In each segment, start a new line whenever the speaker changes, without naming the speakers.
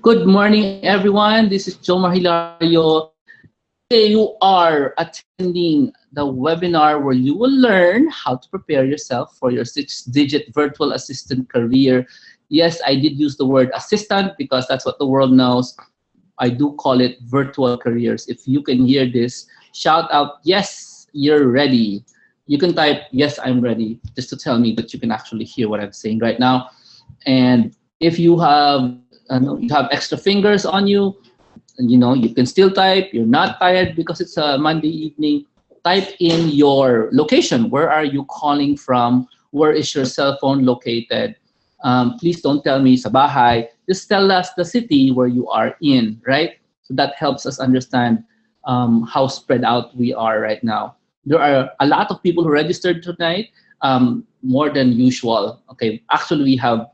Good morning, everyone. This is Jomar Hilario. Today you are attending the webinar where you will learn how to prepare yourself for your six-digit virtual assistant career. Yes, I did use the word assistant because that's what the world knows. I do call it virtual careers. If you can hear this, shout out, yes, you're ready. You can type, yes, I'm ready, just to tell me that you can actually hear what I'm saying right now. And if you have extra fingers on you, and you can still type. You're not tired because it's a Monday evening. Type in your location. Where are you calling from? Where is your cell phone located? Please don't tell me sa bahay. Just tell us the city where you are in, right? So that helps us understand how spread out we are right now. There are a lot of people who registered tonight, more than usual. Okay, actually we have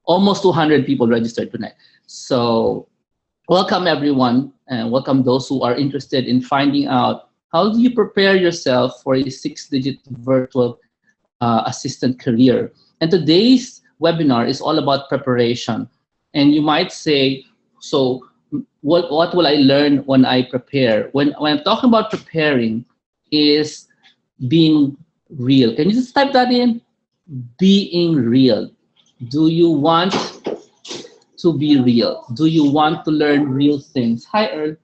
almost 200 people registered tonight. So welcome everyone, and welcome those who are interested in finding out how do you prepare yourself for a six-digit virtual assistant career. And today's webinar is all about preparation. And you might say, so what will I learn when I prepare? When I'm talking about preparing is being real. Can you just type that in? Being real. Do you want to be real? Do you want to learn real things? Hi, Earl.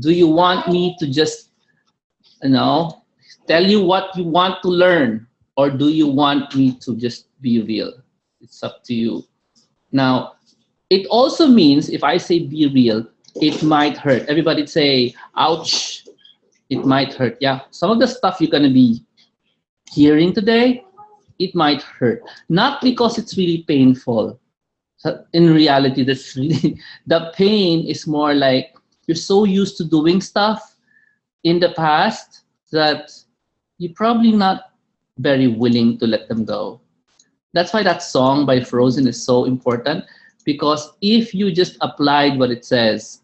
Do you want me to just, tell you what you want to learn? Or do you want me to just be real? It's up to you. Now, it also means if I say be real, it might hurt. Everybody say, ouch, it might hurt. Yeah, some of the stuff you're going to be hearing today, it might hurt. Not because it's really painful. So in reality, that's really, the pain is more like you're so used to doing stuff in the past that you're probably not very willing to let them go. That's why that song by Frozen is so important, because if you just applied what it says,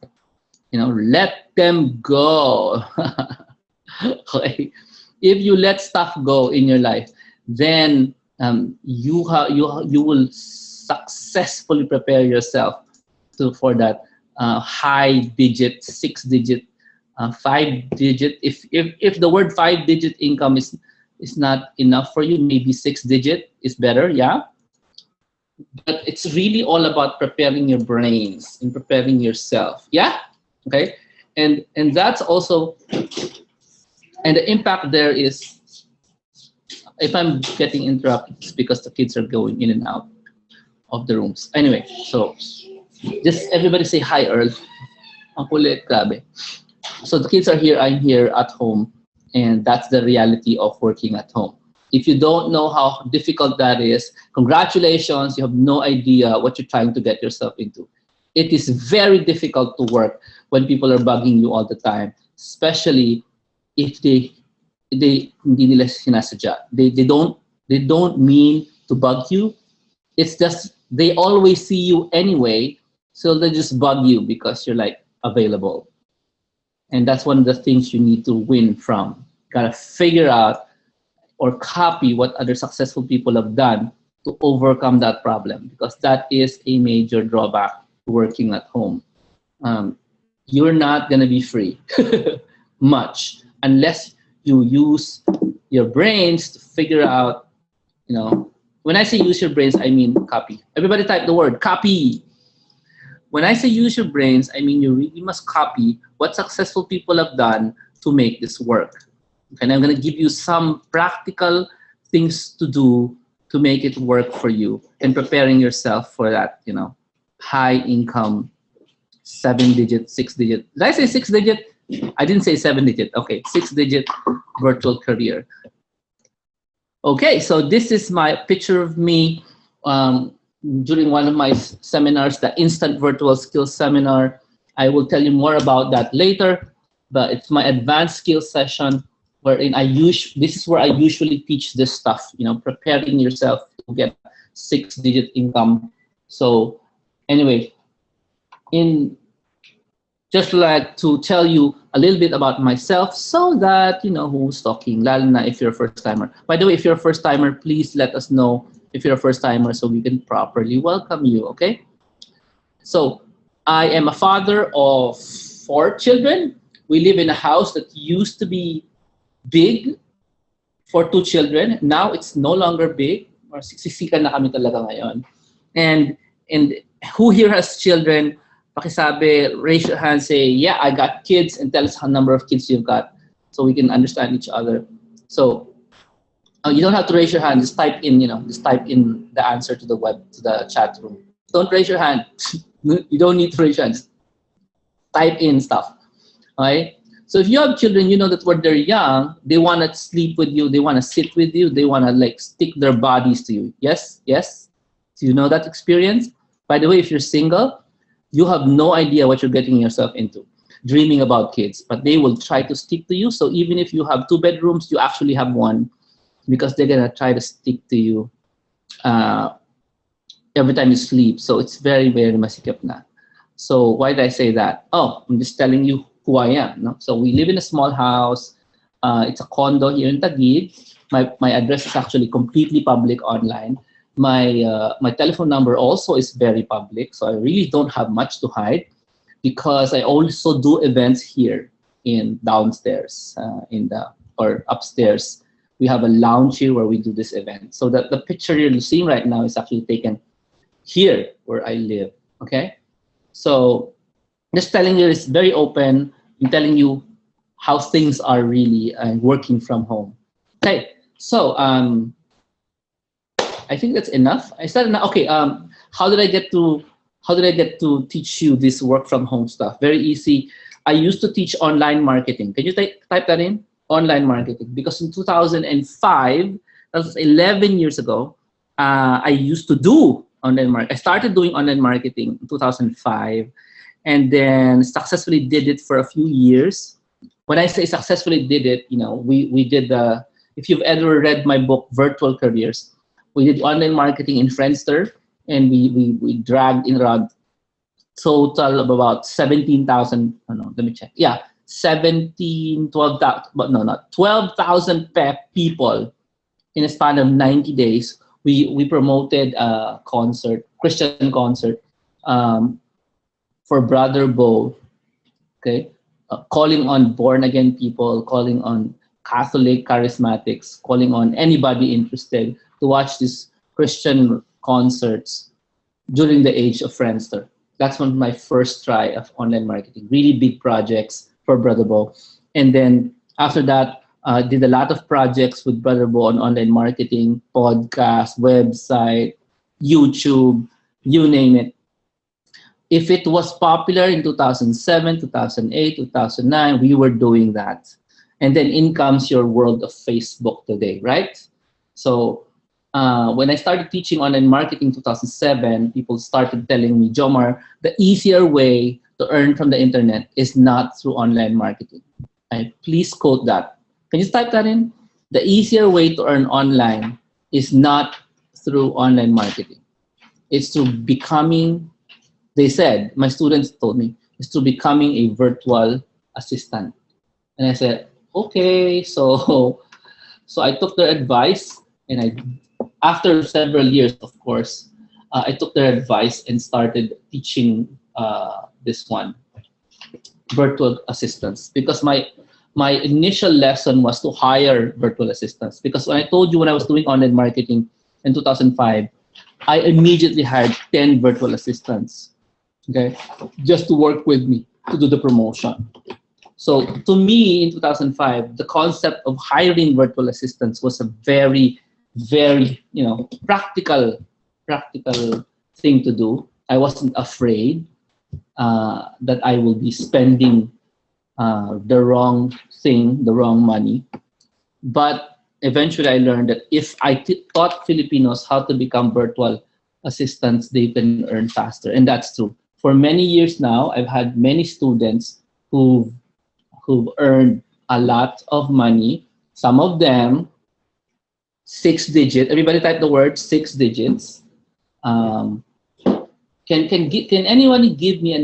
let them go. Okay. If you let stuff go in your life, then you will successfully prepare yourself for that high digit, six digit, five digit. If the word five digit income is not enough for you, maybe six digit is better, yeah. But it's really all about preparing your brains and preparing yourself, yeah. Okay, and that's also, and the impact there is, if I'm getting interrupted, it's because the kids are going in and out of the rooms. Anyway, so just everybody say hi, Earl. Ang kulit, grabe. So the kids are here, I'm here at home, and that's the reality of working at home. If you don't know how difficult that is, congratulations, you have no idea what you're trying to get yourself into. It is very difficult to work when people are bugging you all the time, especially if they hindi nila sinasadya. They don't mean to bug you. It's just they always see you anyway, so they just bug you because you're like available. And that's one of the things you need to win from. Gotta figure out or copy what other successful people have done to overcome that problem, because that is a major drawback to working at home. You're not gonna be free much unless you use your brains to figure out, when I say use your brains, I mean copy. Everybody type the word copy. When I say use your brains, I mean you really must copy what successful people have done to make this work. And I'm going to give you some practical things to do to make it work for you, and preparing yourself for that, high income, 7-digit, 6-digit. Did I say 6-digit? I didn't say 7-digit. Okay, 6-digit virtual career. Okay, so this is my picture of me during one of my seminars, the Instant Virtual Skills Seminar. I will tell you more about that later, but it's my advanced skills session wherein this is where I usually teach this stuff, preparing yourself to get 6-digit income. So anyway, just like to tell you a little bit about myself so that you know who's talking, lalo na if you're a first-timer. By the way, if you're a first-timer, please let us know if you're a first-timer so we can properly welcome you, okay? So I am a father of 4 children. We live in a house that used to be big for 2 children. Now it's no longer big. Or siksikan na kami talaga ngayon. And who here has children? Pakisabi, raise your hand, say, yeah, I got kids, and tell us how number of kids you've got so we can understand each other. So you don't have to raise your hand. Just type in, just type in the answer to the chat room. Don't raise your hand. You don't need to raise your hand. Just type in stuff. Okay? So if you have children, you know that when they're young, they want to sleep with you, they want to sit with you, they want to like stick their bodies to you. Yes? Yes? Do you know that experience? By the way, if you're single, you have no idea what you're getting yourself into, dreaming about kids, but they will try to stick to you. So even if you have 2 bedrooms, you actually have one because they're going to try to stick to you every time you sleep. So it's very, very masikip na. So why did I say that? Oh, I'm just telling you who I am. No? So we live in a small house. It's a condo here in Taguig. My address is actually completely public online. My telephone number also is very public. So I really don't have much to hide because I also do events here in downstairs or upstairs. We have a lounge here where we do this event. So the picture you're seeing right now is actually taken here where I live. Okay. So just telling you, it's very open. I'm telling you how things are really working from home. Okay, so I think that's enough. I said enough. Okay, how did I get to teach you this work from home stuff? Very easy. I used to teach online marketing. Can you type that in? Online marketing. Because in 2005, that was 11 years ago, I used to do online marketing. I started doing online marketing in 2005. And then successfully did it for a few years. When I say successfully did it, we did if you've ever read my book, Virtual Careers, we did online marketing in Friendster, and we dragged in around total of about 17,000, let me check. Yeah, 12,000, but no, not 12,000 people in a span of 90 days. We promoted a concert, Christian concert, for Brother Bo, okay, calling on born-again people, calling on Catholic charismatics, calling on anybody interested to watch these Christian concerts during the age of Friendster. That's one of my first try of online marketing, really big projects for Brother Bo. And then after that, did a lot of projects with Brother Bo on online marketing, podcast, website, YouTube, you name it. If it was popular in 2007, 2008, 2009, we were doing that. And then in comes your world of Facebook today, right? So when I started teaching online marketing in 2007, people started telling me, Jomar, the easier way to earn from the internet is not through online marketing. Please quote that. Can you type that in? The easier way to earn online is not through online marketing. It's through becoming, they said, my students told me, is to becoming a virtual assistant. And I said, okay. So I took their advice, and after several years, of course, I took their advice and started teaching this one, virtual assistants, because my initial lesson was to hire virtual assistants. Because when I told you when I was doing online marketing in 2005, I immediately hired 10 virtual assistants, okay, just to work with me to do the promotion. So to me, in 2005, the concept of hiring virtual assistants was a very, very, practical thing to do. I wasn't afraid that I will be spending the wrong thing, the wrong money. But eventually I learned that if I taught Filipinos how to become virtual assistants, they can earn faster. And that's true. For many years now, I've had many students who've earned a lot of money. Some of them 6-digit. Everybody type the word 6 digits. Can anyone give me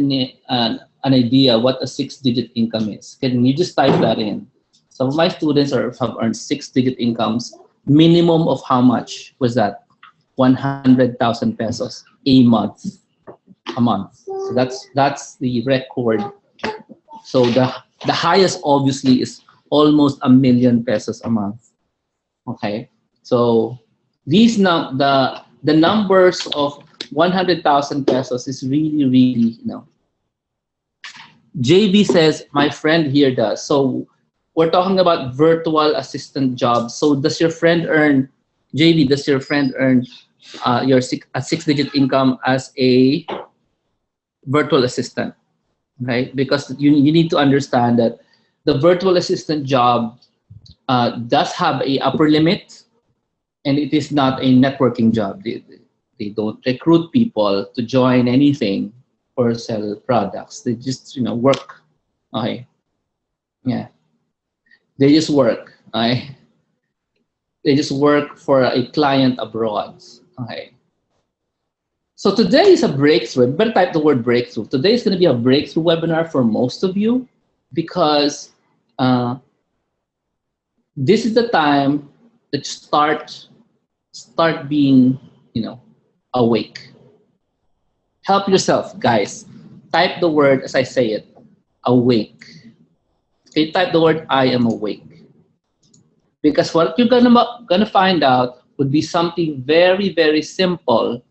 an idea what a 6-digit income is? Can you just type that in? Some of my students have earned 6-digit incomes. Minimum of how much was that? 100,000 pesos a month. So that's the record. So the highest obviously is almost 1 million pesos a month. Okay, so these now the numbers of 100,000 pesos is really really, you know. JB says my friend here does. So we're talking about virtual assistant jobs. So does your friend earn, JB? Does your friend earn a 6-digit income as a virtual assistant? Right, because you need to understand that the virtual assistant job does have a upper limit, and it is not a networking job. They don't recruit people to join anything or sell products. They just, you know, work. Okay, yeah, they just work. Okay, they just work for a client abroad. Okay. So today is a breakthrough. I better type the word breakthrough. Today is going to be a breakthrough webinar for most of you, because this is the time that you start being, you know, awake. Help yourself, guys. Type the word as I say it, awake. Okay, type the word I am awake. Because what you're gonna find out would be something very, very simple,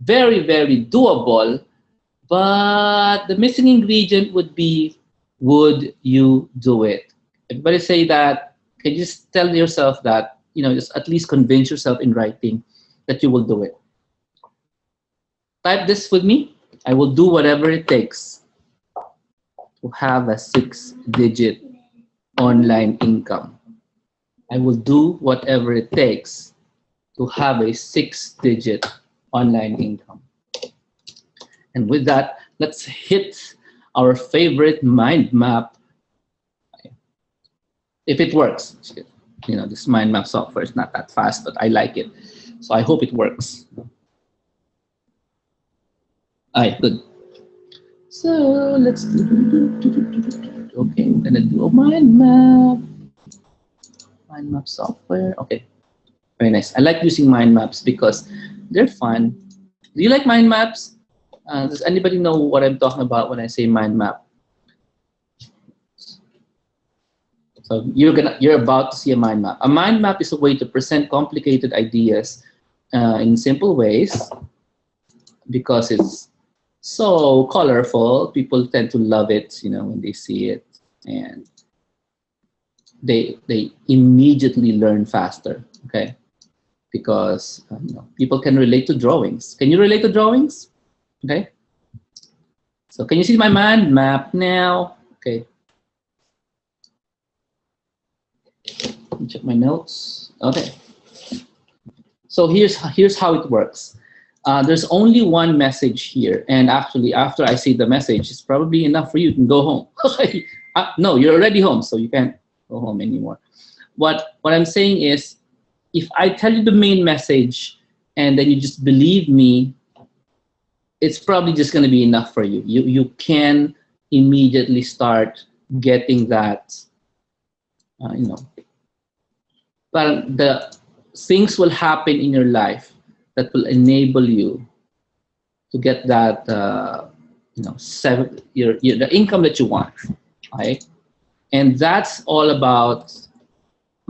very, very doable, but the missing ingredient would be, would you do it? Everybody say that. Can you just tell yourself that, you know, just at least convince yourself in writing that you will do it. Type this with me. I will do whatever it takes to have a 6-digit online income. I will do whatever it takes to have a 6-digit online income. And with that, let's hit our favorite mind map. If it works, you know, this mind map software is not that fast, but I like it. So I hope it works. All right, good. So let's do, okay, I'm gonna do a mind map. Mind map software, okay. Very nice. I like using mind maps because they're fun. Do you like mind maps? Does anybody know what I'm talking about when I say mind map? So you're about to see a mind map. A mind map is a way to present complicated ideas in simple ways, because it's so colorful. People tend to love it, you know, when they see it, and they immediately learn faster. Okay, because you know, people can relate to drawings. Can you relate to drawings? Okay. So can you see my mind map now? Okay. Let me check my notes. Okay. So here's how it works. There's only one message here, and actually, after I see the message, it's probably enough for you. You can go home. No, you're already home, so you can't go home anymore. What I'm saying is, if I tell you the main message and then you just believe me, it's probably just going to be enough for you. You can immediately start getting that, you know. But the things will happen in your life that will enable you to get that, you know, the income that you want, right? And that's all about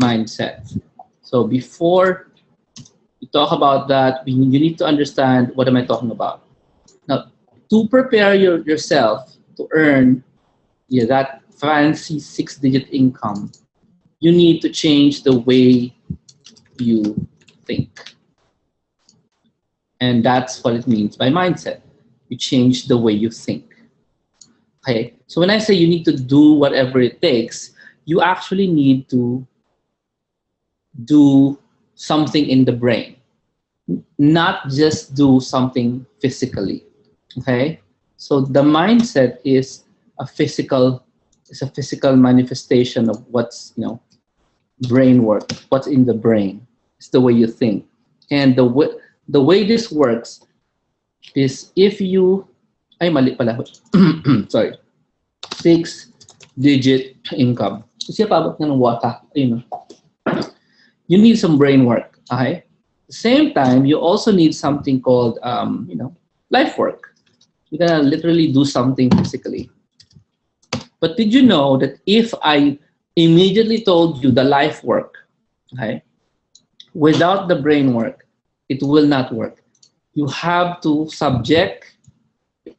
mindset. So before we talk about that, you need to understand, what am I talking about? Now, to prepare yourself to earn, yeah, that fancy 6-digit income, you need to change the way you think. And that's what it means by mindset. You change the way you think. Okay, so when I say you need to do whatever it takes, you actually need to do something in the brain, not just do something physically. Okay, so the mindset is a physical manifestation of what's, you know, brain work, what's in the brain. It's the way you think. And the way this works is, if you, ay mali pala, sorry, 6-digit income. Kasi paabot na ng wata, ayun. You need some brain work, okay? At the same time, you also need something called, you know, life work. You're gonna literally do something physically. But did you know that if I immediately told you the life work, okay, without the brain work, it will not work. You have to subject,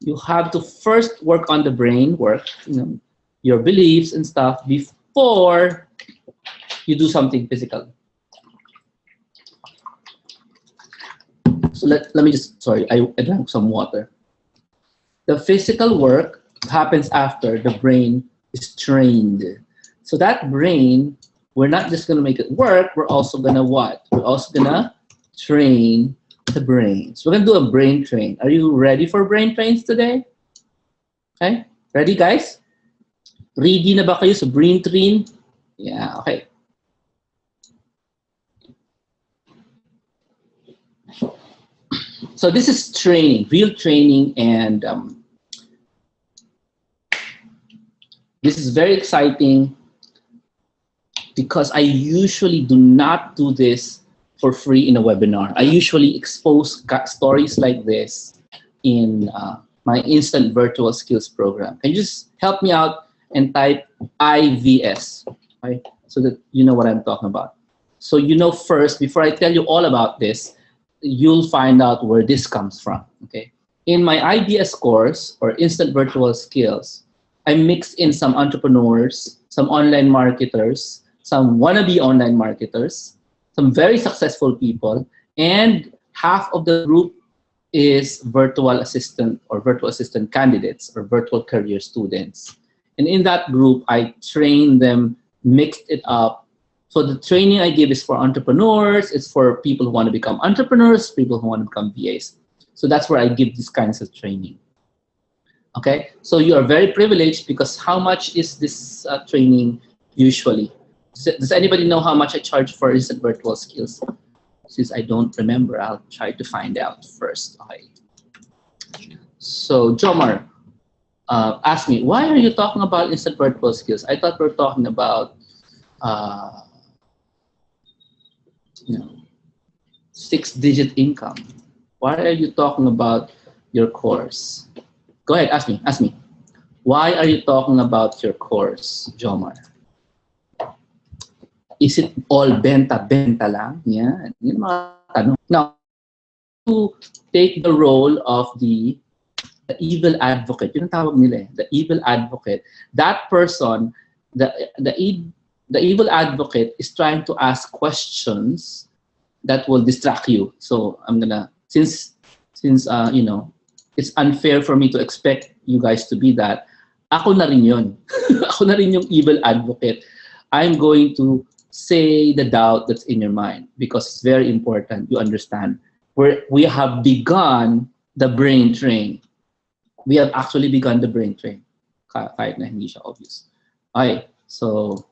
you have to first work on the brain work, your beliefs and stuff before you do something physical. So let me just, sorry, I drank some water. The physical work happens after the brain is trained. So that brain, we're not just gonna make it work, we're also gonna what? We're also gonna train the brain. So we're gonna do a brain train. Are you ready for brain trains today? Okay, ready guys? Ready na ba kayo sa brain train? Yeah, okay. So this is training, real training, and this is very exciting because I usually do not do this for free in a webinar. I usually expose stories like this in my instant virtual skills program. Can you just help me out and type IVS, right? So that you know what I'm talking about. So you know first, before I tell you all about this, you'll find out where this comes from, okay? In my IBS course, or instant virtual skills, I mixed in some entrepreneurs, some online marketers, some wannabe online marketers, some very successful people, and half of the group is virtual assistant or virtual assistant candidates or virtual career students. And in that group, I trained them, mixed it up. So the training I give is for entrepreneurs, it's for people who want to become entrepreneurs, people who want to become VAs. So that's where I give these kinds of training. Okay, so you are very privileged because how much is this training usually? Does anybody know how much I charge for instant virtual skills? Since I don't remember, I'll try to find out first. Okay. So Jomar asked me, why are you talking about instant virtual skills? I thought we were talking about you know, 6-digit income. Why are you talking about your course? Go ahead, ask me, ask me. Why are you talking about your course, Jomar? Is it all benta-benta lang? Yan. Yan mga tanong. Now, to take the role of the evil advocate, yun ang tawag nila eh, the evil advocate, that person, the evil advocate is trying to ask questions that will distract you. So I'm gonna, since you know, it's unfair for me to expect you guys to be that, ako na rin yun. Ako na rin yung evil advocate. I'm going to say the doubt that's in your mind because it's very important you understand where we have begun the brain train. We have actually begun the brain train. Kahit na hindi siya obvious. Okay, so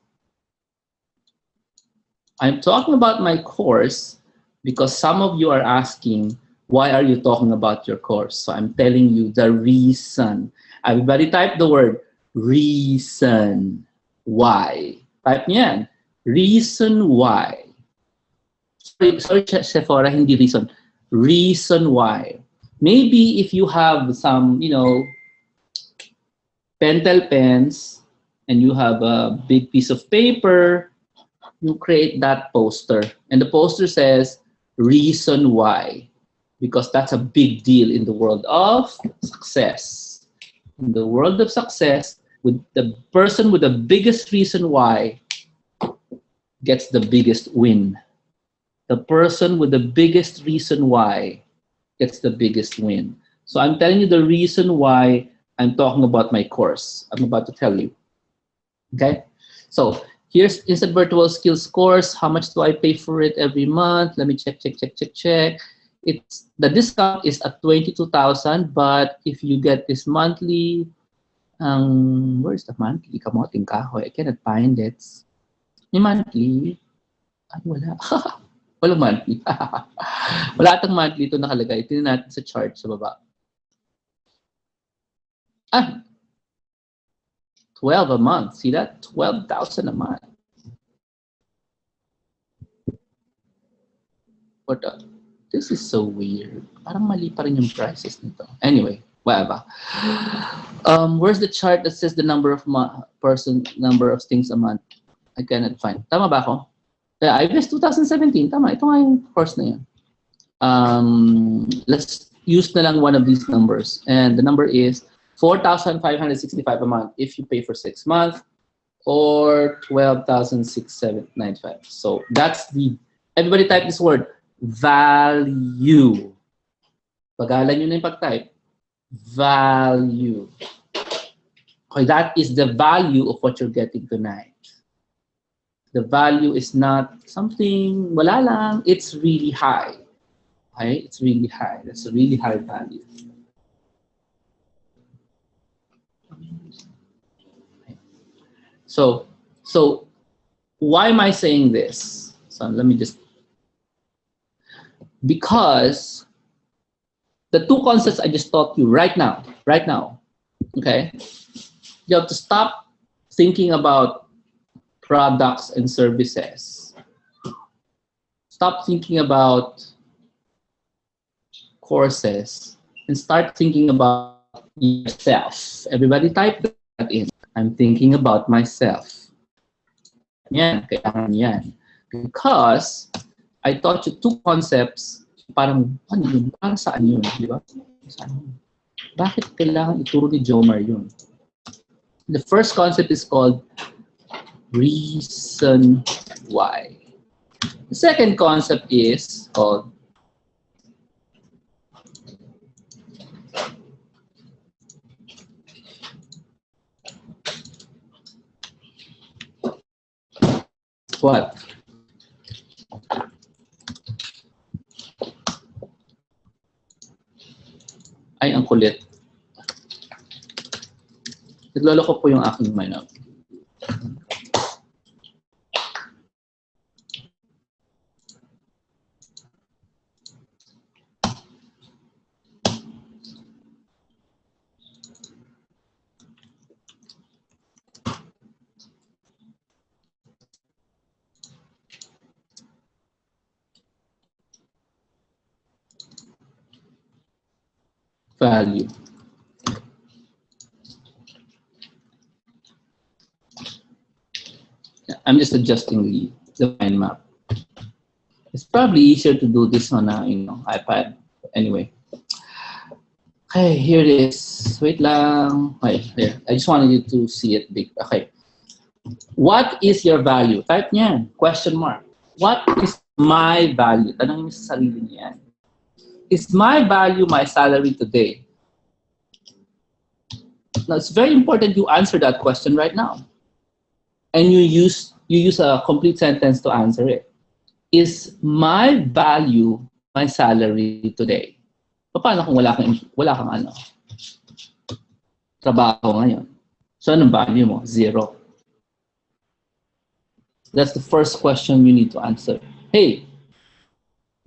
I'm talking about my course because some of you are asking, why are you talking about your course? So I'm telling you the reason. Everybody type the word reason. Why? Type niyan. Reason why. Sorry, Sephora, hindi reason. Reason why. Maybe if you have some, you know, pentel pens and you have a big piece of paper, you create that poster. And the poster says, reason why. Because that's a big deal in the world of success. In the world of success, with the person with the biggest reason why gets the biggest win. The person with the biggest reason why gets the biggest win. So I'm telling you the reason why I'm talking about my course. I'm about to tell you. Okay? So here's Instant Virtual Skills course. How much do I pay for it every month? Let me check. It's the discount is at 22,000, but if you get this monthly, where's the monthly? Kamoting kahoy. I cannot find it. May monthly. Ay, wala. Walang monthly. Wala atang monthly ito nakalagay. Tingnan natin sa chart sa baba. 12 a month. See that? 12,000 a month. What the? This is so weird. Parang mali pa rin yung prices nito. Anyway, whatever. Where's the chart that says the number of number of things a month? I cannot find. Tama ba ako? Yeah, I guess 2017. Tama. Ito nga yung course na yun. Let's use na lang one of these numbers. And the number is 4,565 a month if you pay for 6 months, or 12,695. So that's the, everybody type this word, value. Pagalan nyo na yung pag-type. Value. Okay, that is the value of what you're getting tonight. The value is not something wala lang, it's really high. Okay, it's really high. That's a really high value. So why am I saying this? So let me just, because the two concepts I just taught you right now, okay? You have to stop thinking about products and services. Stop thinking about courses and start thinking about yourself. Everybody type that in. I'm thinking about myself. Yan, kailangan yan. Because I taught you two concepts, parang, ano yun? Parang saan yun? Di ba? Saan yun? Bakit kailangan ituro ni Jomar yun? The first concept is called reason why. The second concept is called what? Ay, ang kulit. Nagloloko po yung aking mind. Value. I'm just adjusting the mind map. It's probably easier to do this on a iPad. Anyway. Okay, here it is. Wait lang. Okay, here. I just wanted you to see it big. Okay. What is your value? Type niyan. Question mark. What is my value? Tanongin mo sa sarili niyan. Is my value my salary today? Now, it's very important you answer that question right now. And you use a complete sentence to answer it. Is my value my salary today? Paano kung wala kang ano? Trabaho ngayon. So, anong value mo? 0. That's the first question you need to answer. Hey,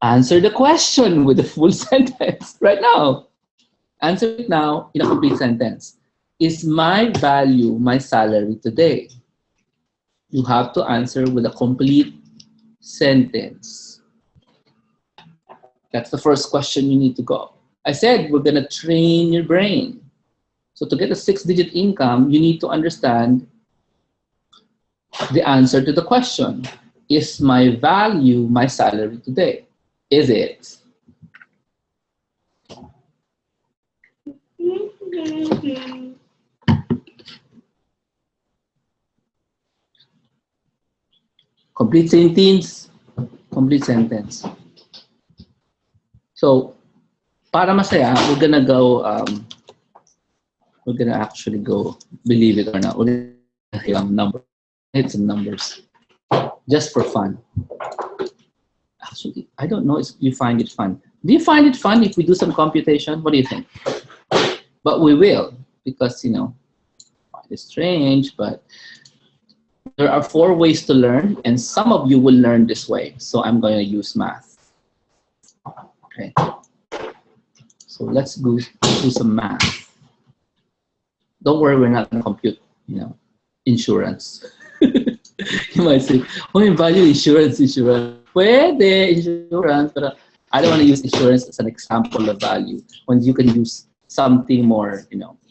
answer the question with a full sentence right now. Answer it now in a complete sentence. Is my value my salary today? You have to answer with a complete sentence. That's the first question you need to go. I said we're going to train your brain. So to get a 6-digit income, you need to understand the answer to the question. Is my value my salary today? Is it? Complete sentence. Complete sentence. So, para masaya, we're gonna go. We're gonna actually go. Believe it or not, we're gonna hit some numbers, just for fun. Actually, I don't know if you find it fun. Do you find it fun if we do some computation? What do you think? But we will, because it's strange, but there are 4 ways to learn, and some of you will learn this way. So I'm going to use math. Okay. So let's go do some math. Don't worry, we're not going to compute, insurance. You might say, oh, value insurance. Pwede, insurance, but I don't want to use insurance as an example of value when you can use something more,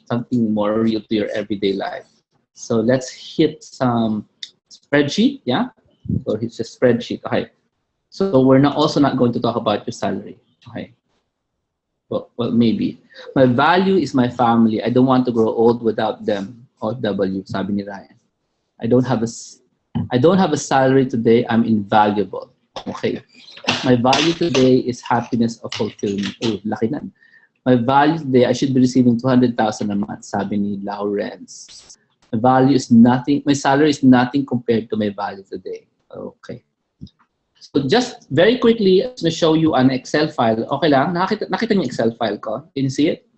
something more real to your everyday life. So let's hit some spreadsheet, yeah? So it's a spreadsheet, okay. So we're also not going to talk about your salary, okay? Well, maybe. My value is my family. I don't want to grow old without them. OW, sabi ni Ryan. I don't have a salary today. I'm invaluable. Okay. My value today is happiness of fulfillment. Oh, laki na. My value today, I should be receiving 200,000 a month, sabi ni Lawrence. My value is nothing. My salary is nothing compared to my value today. Okay. So just very quickly, I'm going to show you an Excel file. Okay lang? Nakita niyo Excel file ko? Can you see it?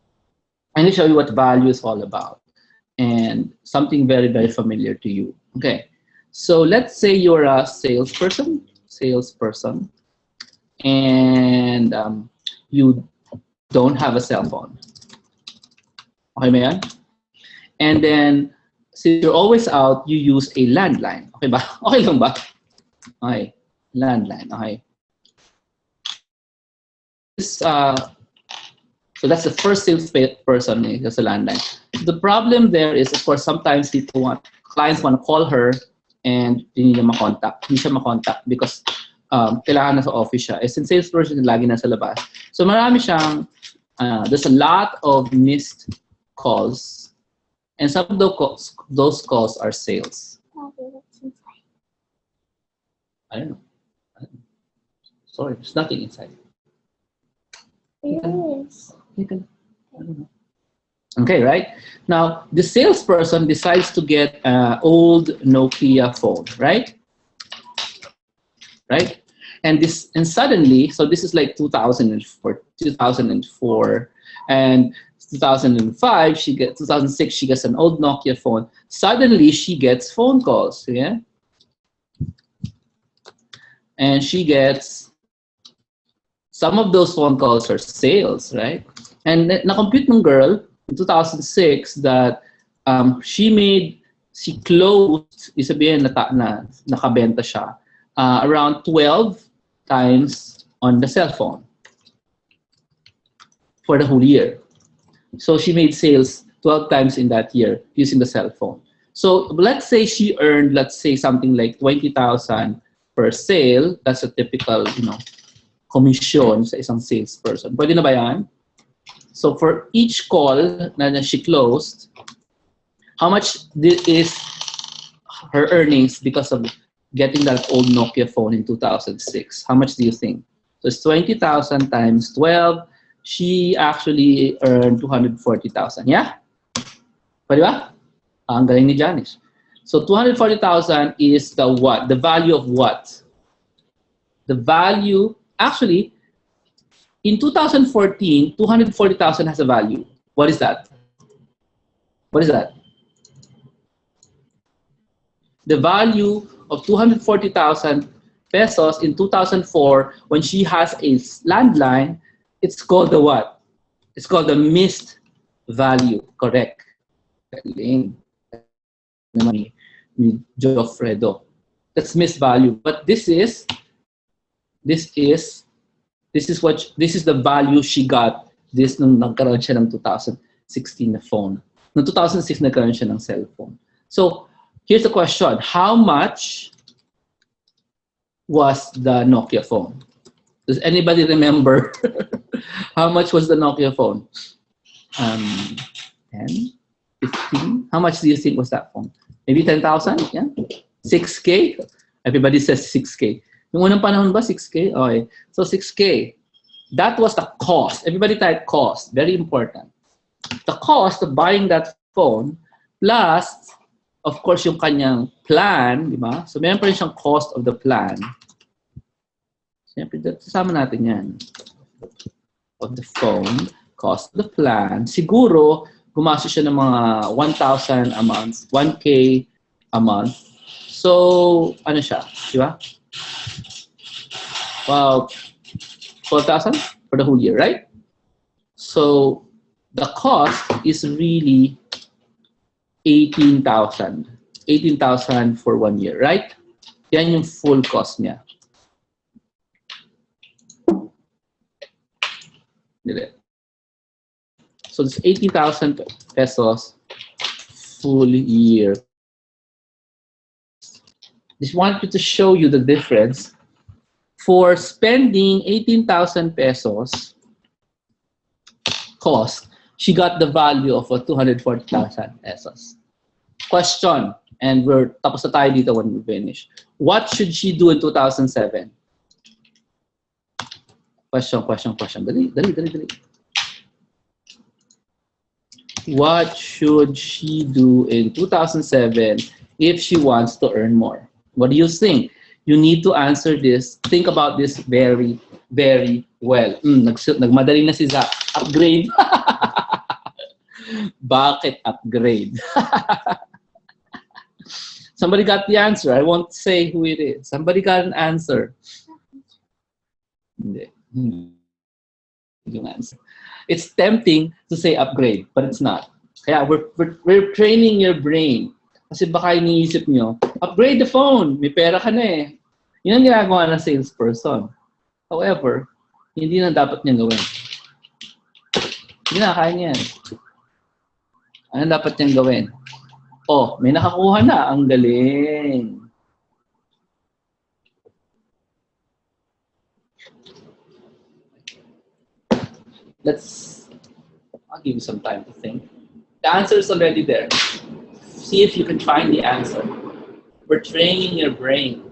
I'm going to show you what value is all about. And something very, very familiar to you. Okay. So let's say you're a salesperson, and you don't have a cell phone. Okay ba yan? And then, since you're always out, you use a landline. Okay ba? Okay lang ba? Okay. Landline. Okay. So that's the first salesperson. That's a landline. The problem there is, of course, sometimes clients want to call her and hindi niya makontak. Hindi siya makontak because kailangan na sa office siya. Since salesperson, lagi nasa labas. So marami siyang, there's a lot of missed calls, and some of those calls are sales. I don't know. Sorry, there's nothing inside. Yes. I don't know. Okay, right? Now, the salesperson decides to get an old Nokia phone, right? Right? And suddenly, so this is like 2004, and 2005, 2006, she gets an old Nokia phone. Suddenly, she gets phone calls, yeah? And she gets, some of those phone calls are sales, right? And na-compute ng girl in 2006 that she closed, isabihin na nakabenta siya, around 12 times on the cell phone for the whole year. So she made sales 12 times in that year using the cell phone. So let's say she earned, something like 20,000 per sale. That's a typical, commission sa isang salesperson. Pwede na ba yan? So for each call na she closed, how much is her earnings because of getting that old Nokia phone in 2006? How much do you think? So it's 20,000 times 12. She actually earned 240,000. Yeah? Pwede ba? Ang galing ni Janice. So 240,000 is the what? The value of what? The value, actually, in 2014, 240,000 has a value. What is that? What is that? The value of 240,000 pesos in 2004, when she has a landline, it's called the what? It's called the missed value. Correct. Ni Jofredo. That's missed value. But this is the value she got nung nagkaroon siya ng 2016 na phone. Noong 2006 nagkaroon siya ng cellphone. So here's the question: how much was the Nokia phone? Does anybody remember how much was the Nokia phone? 10, 15? How much do you think was that phone? Maybe 10,000? Yeah? 6K? Everybody says 6K. Yung unang panahon ba, 6K? Okay. So 6K. That was the cost. Everybody type cost. Very important. The cost of buying that phone plus, of course, yung kanyang plan, di ba? So meron pa rin siyang cost of the plan. Siyempre, kasama natin yan. Of the phone, cost of the plan. Siguro, gumastos siya ng mga 1,000 a month, 1K a month. So, ano siya? Di ba? Well, 12,000 for the whole year, right? So, the cost is really 18,000. 18,000 for 1 year, right? Yan yung full cost niya. So it's 80,000 pesos full year cost. Just wanted to show you the difference. For spending 18,000 pesos cost, she got the value of 240,000 pesos. Question, and we're tapos na tayo dito when we finish. What should she do in 2007? Question. Dali. What should she do in 2007 if she wants to earn more? What do you think? You need to answer this. Think about this very, very well. Nagmadali na si Zach. Upgrade. Bakit upgrade? Somebody got the answer. I won't say who it is. Somebody got an answer. Hindi. Yung answer. It's tempting to say upgrade, but it's not. Kaya we're training your brain. Kasi baka iniisip nyo, upgrade the phone, may pera ka na eh. Yun ang ginagawa ng salesperson. However, hindi na dapat niyang gawin. Hindi na, kaya niyan. Ano dapat niyang gawin? Oh, may nakakuha na. Ang galing. I'll give you some time to think. The answer is already there. See if you can find the answer. We're training your brain.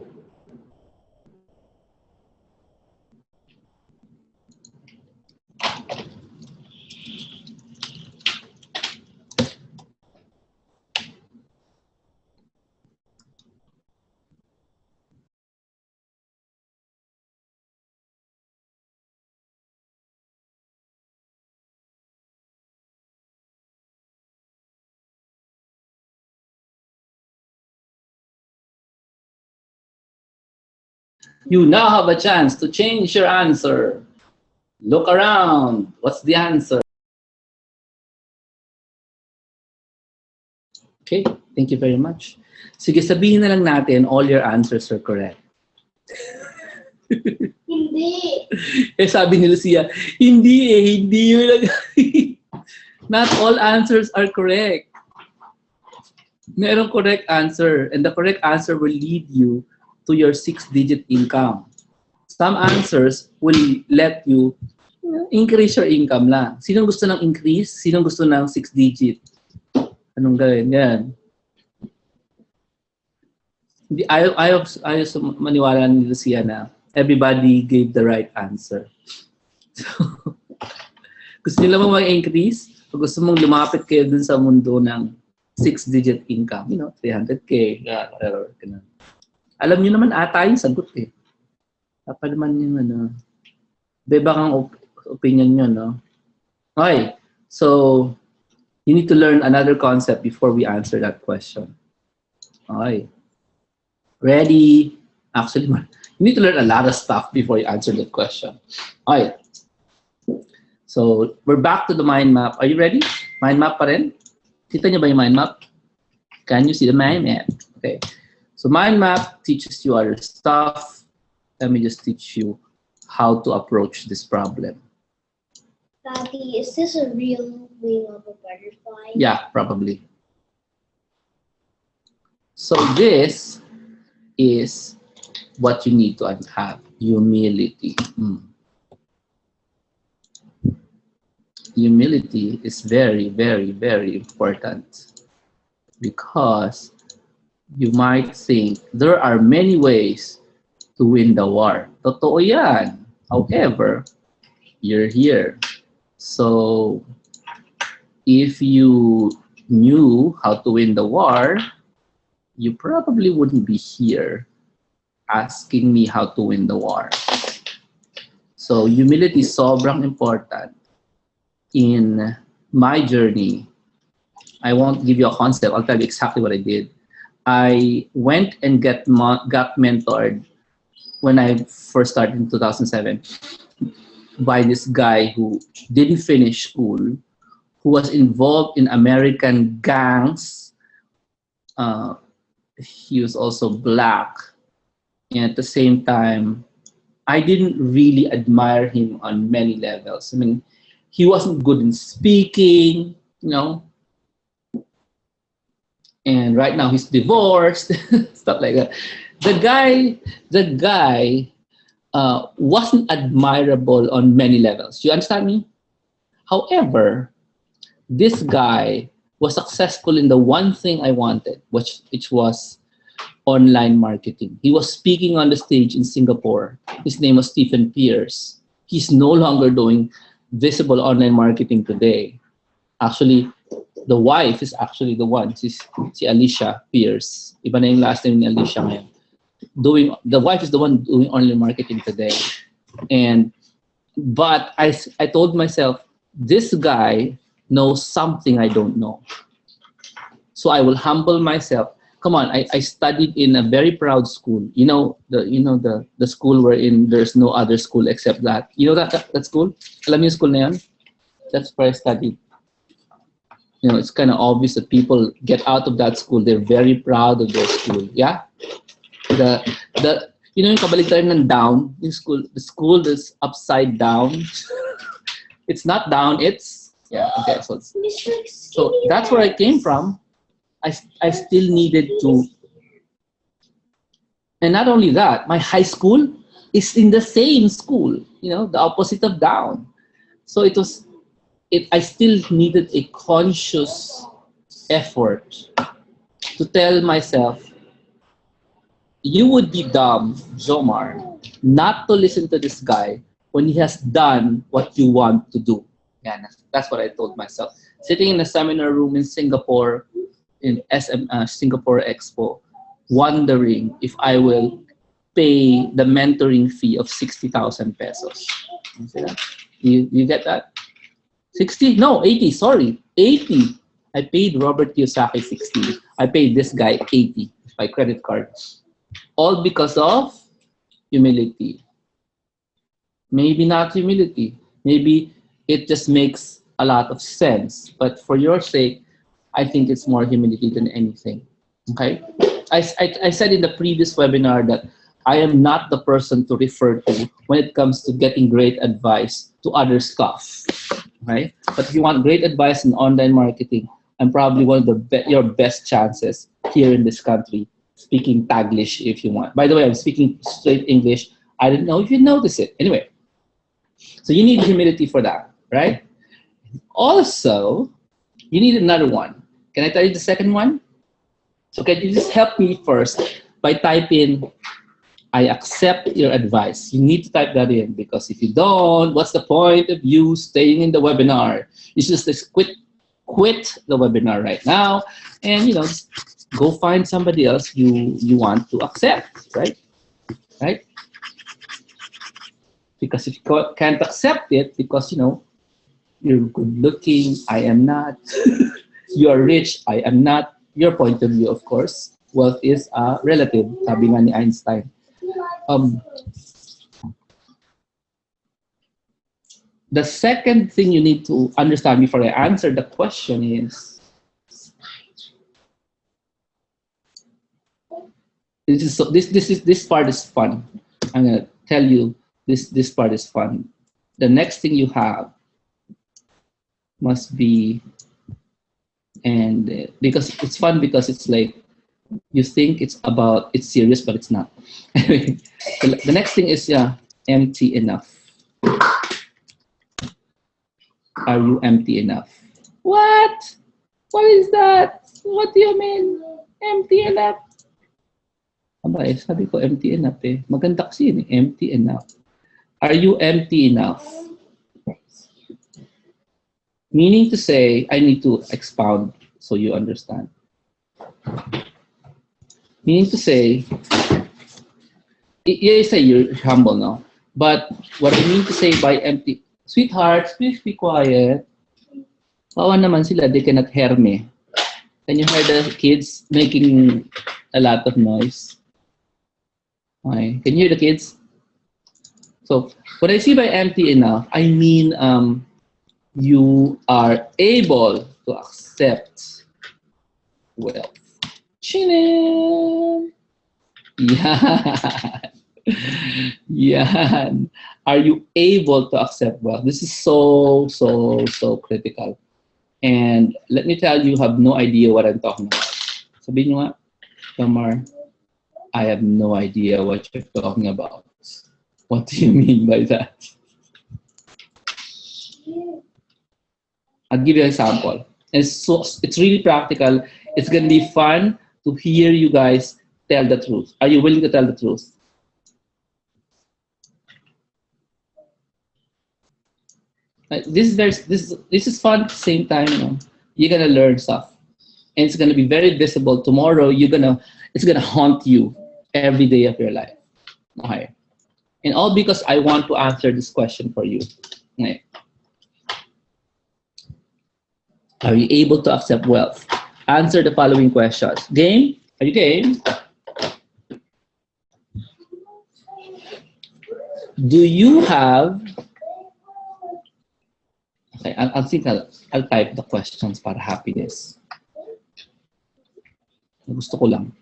You now have a chance to change your answer. Look around. What's the answer? Okay, thank you very much. Sige, sabihin na lang natin all your answers are correct.
Hindi.
Sabi ni Lucia, hindi yun lang. Not all answers are correct. Merong correct answer, and the correct answer will lead you to your 6-digit income. Some answers will let you increase your income lang. Sinong gusto ng increase? Sinong gusto ng 6-digit? Anong gawin? Yan. Ayaw maniwala ni Lucia na everybody gave the right answer. So, gusto nila mong mag-increase? O gusto mong lumapit kayo dun sa mundo ng 6-digit income? 300K, whatever. Alam niyo naman ata yung sagot eh. Apa naman yung Beba kang opinion nyo, no? Okay, so you need to learn another concept before we answer that question. Okay. Ready? Actually, you need to learn a lot of stuff before you answer that question. Okay. So, we're back to the mind map. Are you ready? Mind map pa rin? Kita niyo ba yung mind map? Can you see the mind map? Okay. So mind map teaches you other stuff. Let me just teach you how to approach this problem.
Daddy, is this a real wing of a butterfly?
Yeah, probably. So this is what you need to have. Humility. Humility is very, very, very important because you might think there are many ways to win the war. Totoo yan. However, you're here. So, if you knew how to win the war, you probably wouldn't be here asking me how to win the war. So, humility is sobrang important. In my journey, I won't give you a concept. I'll tell you exactly what I did. I went and got mentored when I first started in 2007 by this guy who didn't finish school, who was involved in American gangs. He was also black. And at the same time, I didn't really admire him on many levels. I mean, He wasn't good in speaking, you know, and right now he's divorced, stuff like that. The guy wasn't admirable on many levels. You understand me? However, this guy was successful in the one thing I wanted, which was online marketing. He was speaking on the stage in Singapore. His name was Stephen Pierce. He's no longer doing visible online marketing today. Actually, the wife is actually the one. Si Alicia Pierce. Iba na yung last name ni Alicia ngayon. The wife is the one doing online marketing today. But I told myself, this guy knows something I don't know. So I will humble myself. Come on, I studied in a very proud school. The school wherein there's no other school except that. You know that school? Alam niyo yung school na yan? That's where I studied. It's kind of obvious that people get out of that school. They're very proud of their school. Yeah? Yung kabaligtaran ng down, the school that's upside down. It's not down, it's, yeah, okay. So that's where I came from. I still needed to, and not only that, my high school is in the same school, the opposite of down. So I still needed a conscious effort to tell myself, you would be dumb, Jomar, not to listen to this guy when he has done what you want to do. Yeah, that's what I told myself. Sitting in a seminar room in Singapore, in Singapore Expo, wondering if I will pay the mentoring fee of 60,000 pesos. You see that? You get that? 60? No, 80. Sorry, 80. I paid Robert Kiyosaki 60. I paid this guy 80 by credit card. All because of humility. Maybe not humility. Maybe it just makes a lot of sense. But for your sake, I think it's more humility than anything. Okay? I said in the previous webinar that I am not the person to refer to when it comes to getting great advice to other stuff. Right? But if you want great advice in online marketing, I'm probably one of your best chances here in this country, speaking Taglish if you want. By the way, I'm speaking straight English. I don't know if you notice it. Anyway, so you need humility for that, right? Also, you need another one. Can I tell you the second one? So can you just help me first by typing, I accept your advice. You need to type that in, because if you don't, what's the point of you staying in the webinar? You should just quit the webinar right now and, just go find somebody else you want to accept, right? Right? Because if you can't accept it because, you're good looking, I am not. You're rich, I am not. Your point of view, of course. Wealth is relative, sabi nga ni Einstein. The second thing you need to understand before I answer the question is, this part is fun. I'm gonna tell you this part is fun. The next thing you have must be, and because it's fun, because it's like you think it's serious, but it's not. The next thing is empty enough. Are you empty enough? What? What is that? What do you mean? Empty enough? Aba, sabi ko empty enough eh. Maganda kasi yun, empty enough. Are you empty enough? Meaning to say, I need to expound so you understand. Meaning to say, you say you're humble now, but what I mean to say by empty, sweethearts, please be quiet. Kawa naman sila, they cannot hear me. Can you hear the kids making a lot of noise? Okay. Can you hear the kids? So what I see by empty enough, I mean you are able to accept wealth. Chinen! Yeah. Yan. Are you able to accept wealth? This is so critical. And let me tell you, have no idea what I'm talking about. Sabihin nyo nga, Jomar, I have no idea what you're talking about. What do you mean by that? I'll give you an example. It's really practical. It's gonna be fun to hear you guys tell the truth. Are you willing to tell the truth? This is fun at the same time. You know, you're gonna learn stuff, and it's gonna be very visible tomorrow. It's gonna haunt you every day of your life. Okay, and all because I want to answer this question for you. Okay. Are you able to accept wealth? Answer the following questions. Game? Are you game? Do you have... Okay, I'll type the questions para happiness. Gusto ko lang.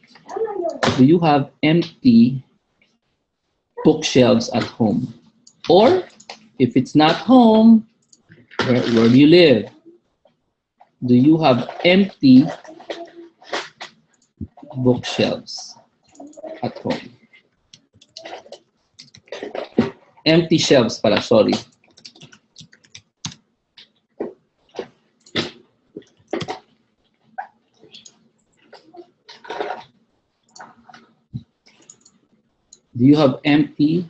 Do you have empty bookshelves at home? Or, if it's not home, where do you live? Do you have empty bookshelves at home? Empty shelves pala, sorry. Do you have empty?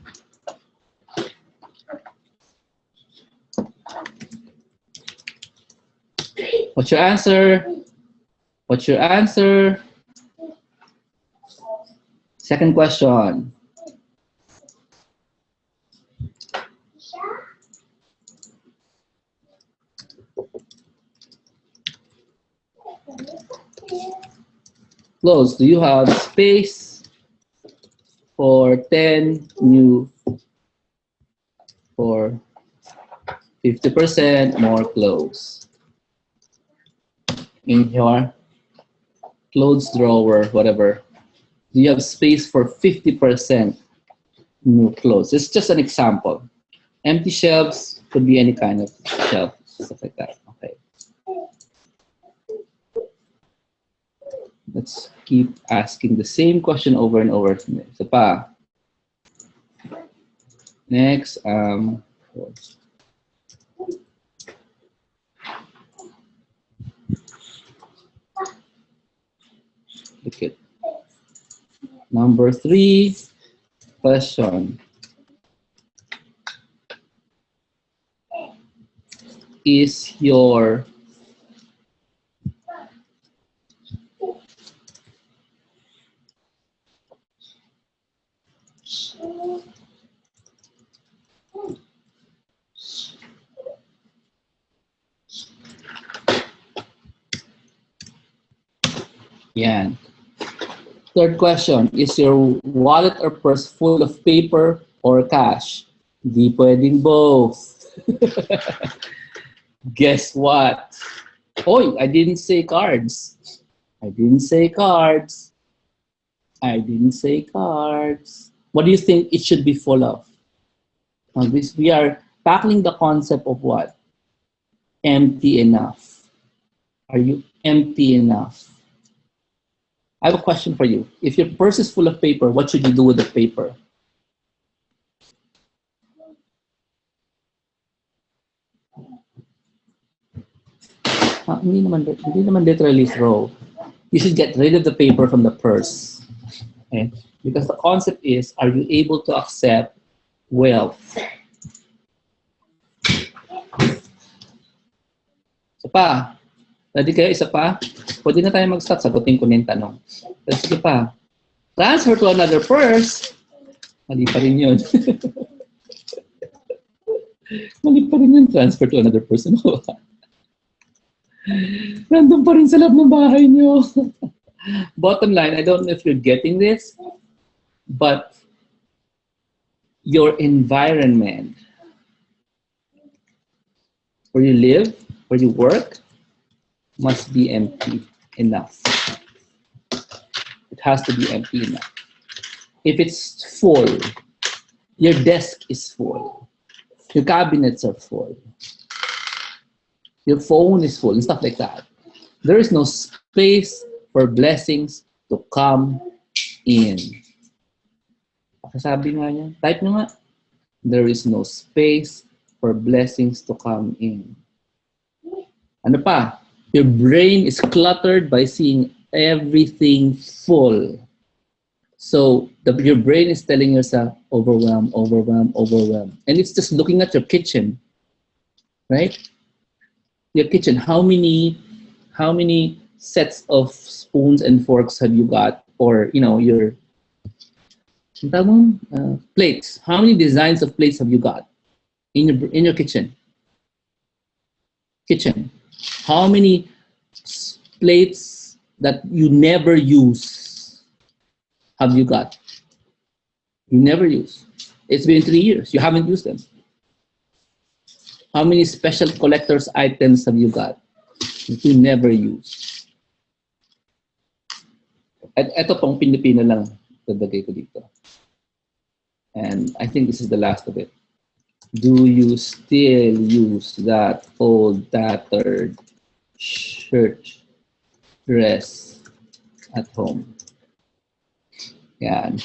What's your answer? What's your answer? Second question. Close. Do you have space for 10 new, for 50% more clothes in your clothes drawer, whatever? Do you have space for 50% new clothes? It's just an example. Empty shelves could be any kind of shelf, stuff like that. Okay. Let's keep asking the same question over and over. Isa pa. Next, look at number 3 question. Is your yan. Third question, is your wallet or purse full of paper or cash? Di pwedeng both. Guess what? Oh, I didn't say cards. I didn't say cards. I didn't say cards. What do you think it should be full of? We are tackling the concept of what? Empty enough. Are you empty enough? I have a question for you. If your purse is full of paper, what should you do with the paper? Hindi naman literally throw. You should get rid of the paper from the purse. Okay? Because the concept is, are you able to accept wealth? Isa pa. Ready kayo? Isa pa? Pwede na tayo mag-start. Sagutin ko na yung tanong. Sige pa. Transfer to another purse. Mali pa rin yun. Mali pa rin yun. Transfer to another person. Nandun pa rin sa loob ng bahay nyo. Bottom line, I don't know if you're getting this, but your environment, where you live, where you work, must be empty enough. It has to be empty enough. If it's full, Your desk is full. Your cabinets are full. Your phone is full and stuff like that. There is no space for blessings to come in. Pakisabi nga niya. Type nyo nga. There is no space for blessings to come in. Ano pa? Your brain is cluttered by seeing everything full. So your brain is telling yourself, overwhelmed, overwhelmed, overwhelmed. And it's just looking at your kitchen, right? Your kitchen, how many sets of spoons and forks have you got? Or, your plates. How many designs of plates have you got in your kitchen? How many plates that you never use have you got? You never use. It's been 3 years. You haven't used them. How many special collector's items have you got that you never use? At ito pong Pilipino lang dadagay ko dito. And I think this is the last of it. Do you still use that old tattered shirt dress at home? Yan.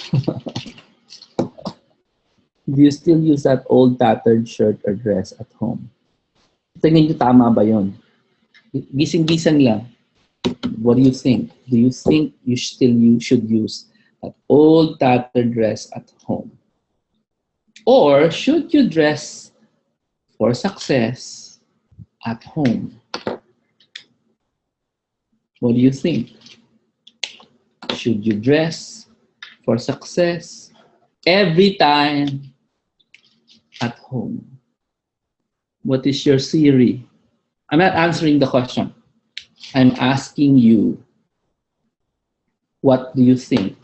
Do you still use that old tattered shirt or dress at home? Tingnan niyo, tama ba yun? Gising-gising lang. What do you think? Do you think you should use that old tattered dress at home? Or should you dress for success at home? What do you think? Should you dress for success every time at home? What is your theory? I'm not answering the question. I'm asking you, what do you think?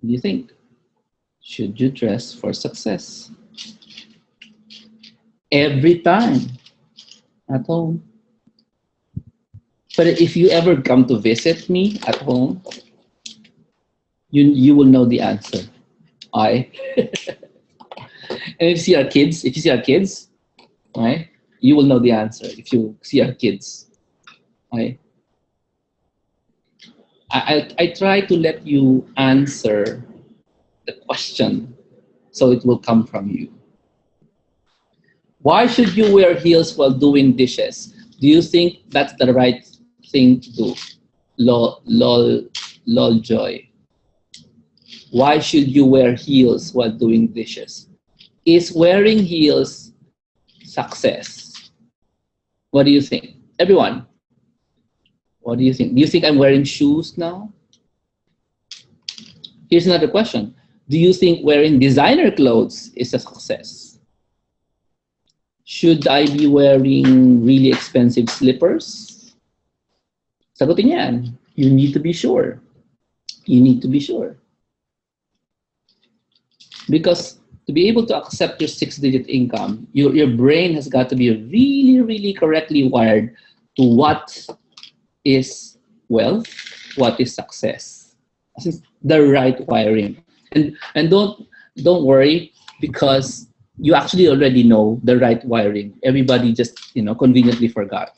Do you think? Should you dress for success every time at home? But if you ever come to visit me at home, you will know the answer. And if you see our kids, right, you will know the answer if you see our kids. Right? I try to let you answer the question so it will come from you. Why should you wear heels while doing dishes? Do you think that's the right thing to do? Lol joy. Why should you wear heels while doing dishes? Is wearing heels success? What do you think? Everyone, what do you think? Do you think I'm wearing shoes now? Here's another question. Do you think wearing designer clothes is a success? Should I be wearing really expensive slippers? Sagutin yan. You need to be sure. You need to be sure. Because to be able to accept your 6-digit income, your brain has got to be really, really correctly wired to what is wealth, what is success. This is the right wiring. And don't worry, because you actually already know the right wiring. Everybody just conveniently forgot.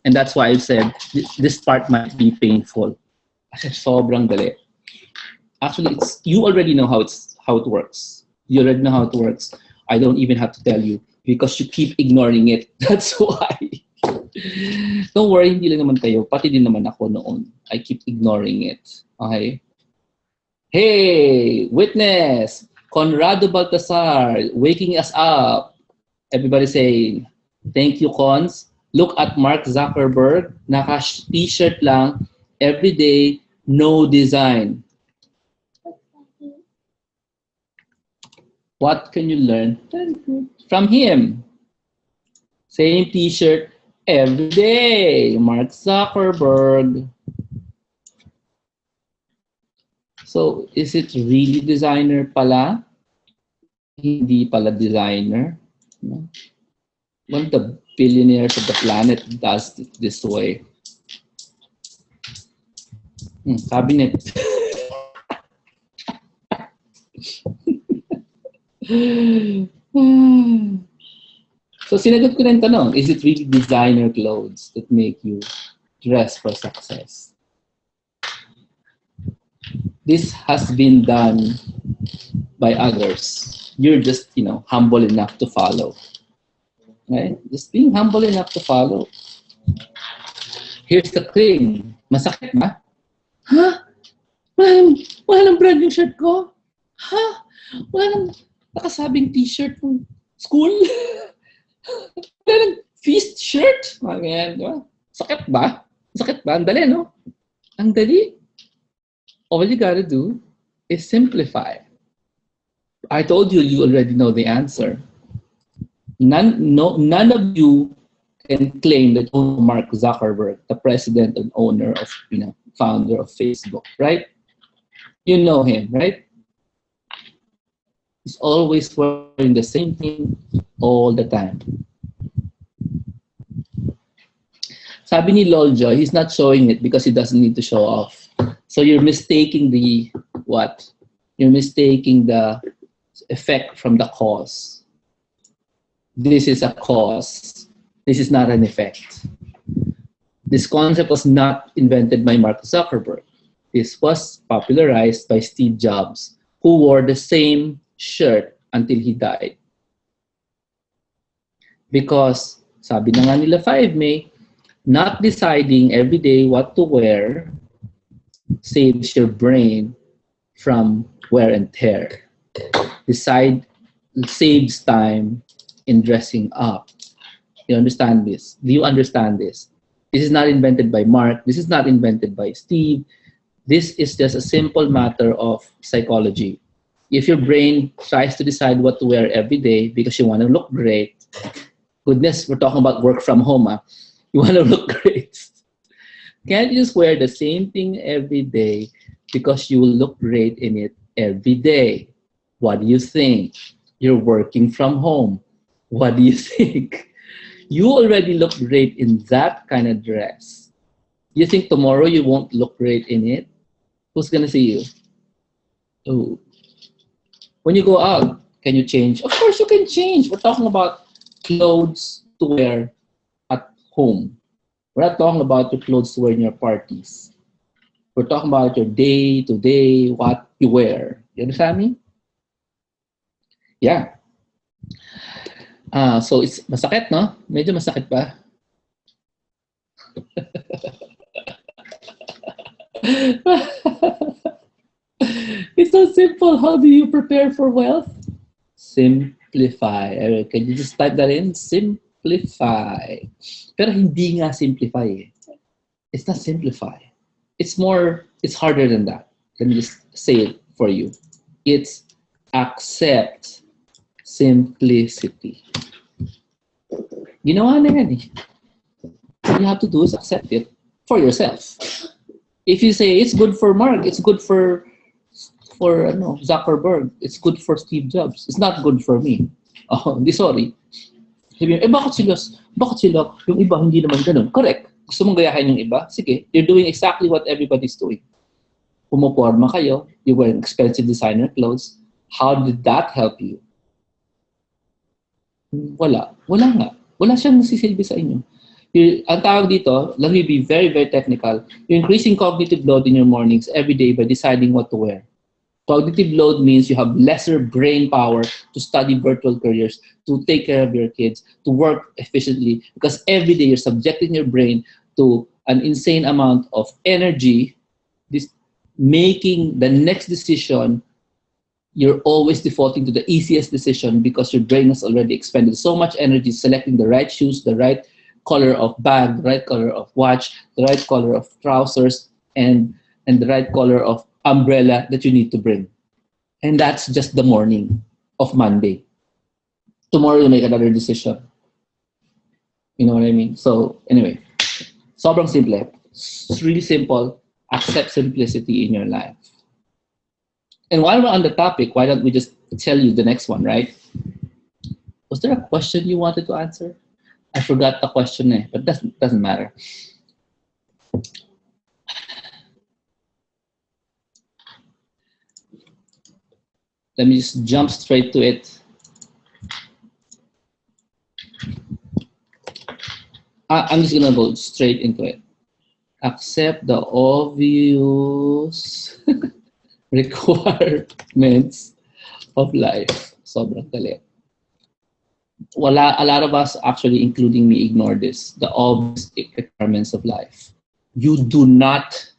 And that's why I said this part might be painful. Kasi sobrang dali. Actually, you already know how it works. You already know how it works. I don't even have to tell you because you keep ignoring it. That's why. Don't worry, hindi lang naman kayo. Pati din naman ako noon. I keep ignoring it. Okay? Hey, witness! Conrado Baltasar, waking us up. Everybody say, thank you, Cons. Look at Mark Zuckerberg. Naka-t-shirt lang. Every day, no design. What can you learn from him? Same t-shirt every day. Mark Zuckerberg. So, is it really designer pala? Hindi pala designer. No? One of the billionaires of the planet does it this way. Cabinet. So sinagot ko na yung tanong, is it really designer clothes that make you dress for success? This has been done by others. You're just, humble enough to follow. Right? Just being humble enough to follow. Here's the thing. Masakit ba? Ha? Wala nang brand yung shirt ko? Ha? Wala nang nakasabing t-shirt ng school? Wala nang feast shirt? Mga ganyan, di ba? Sakit ba? Sakit ba? Ang dali, no? Ang dali. All you gotta do is simplify. I told you, you already know the answer. None of you can claim that you know Mark Zuckerberg, the president and owner of, founder of Facebook, right? You know him, right? He's always wearing the same thing all the time. Sabi ni Loljo, he's not showing it because he doesn't need to show off. So you're mistaking the what? You're mistaking the effect from the cause. This is a cause. This is not an effect. This concept was not invented by Mark Zuckerberg. This was popularized by Steve Jobs, who wore the same shirt until he died. Because, sabi na nga nila 5 May, not deciding every day what to wear saves your brain from wear and tear. Saves time in dressing up. You understand this? Do you understand this? This is not invented by Mark. This is not invented by Steve. This is just a simple matter of psychology. If your brain tries to decide what to wear every day because you want to look great, goodness, we're talking about work from home. You want to look great. Can't you just wear the same thing every day because you will look great in it every day? What do you think? You're working from home. What do you think? You already look great in that kind of dress. You think tomorrow you won't look great in it? Who's gonna see you? Oh. When you go out, can you change? Of course you can change. We're talking about clothes to wear at home. We're not talking about your clothes to wear in your parties. We're talking about your day-to-day, what you wear. You understand me? Yeah. So it's masakit, no? Medyo masakit ba? It's so simple. How do you prepare for wealth? Simplify. Can you just type that in? Simplify. Pero hindi nga simplify eh. It's not simplify. It's harder than that. Let me just say it for you. It's accept simplicity. Ginawa na yan eh. All you have to do is accept it for yourself. If you say it's good for Mark, it's good for Zuckerberg, it's good for Steve Jobs, it's not good for me. Oh, hindi sorry. Sabi bakit sila, yung iba hindi naman ganun. Correct. Gusto mong gayahin yung iba? Sige, you're doing exactly what everybody's doing. Pumuporma kayo, you wear expensive designer clothes. How did that help you? Wala nga. Wala siyang nasisilbi sa inyo. Ang tawag dito, let me be very, very technical, you're increasing cognitive load in your mornings every day by deciding what to wear. Cognitive load means you have lesser brain power to study virtual careers, to take care of your kids, to work efficiently, because every day you're subjecting your brain to an insane amount of energy, making the next decision. You're always defaulting to the easiest decision because your brain has already expended so much energy selecting the right shoes, the right color of bag, the right color of watch, the right color of trousers, and the right color of umbrella that you need to bring. And that's just the morning of Monday. Tomorrow you make another decision. You know what I mean? So anyway, sobrang simple. It's really simple. Accept simplicity in your life. And while we're on the topic, why don't we just tell you the next one, right? Was there a question you wanted to answer? I forgot the question, but doesn't matter. Let me just jump straight to it. I'm just gonna go straight into it. Accept the obvious requirements of life. Sobrang dali. A lot of us, actually including me, ignore this. The obvious requirements of life. You will not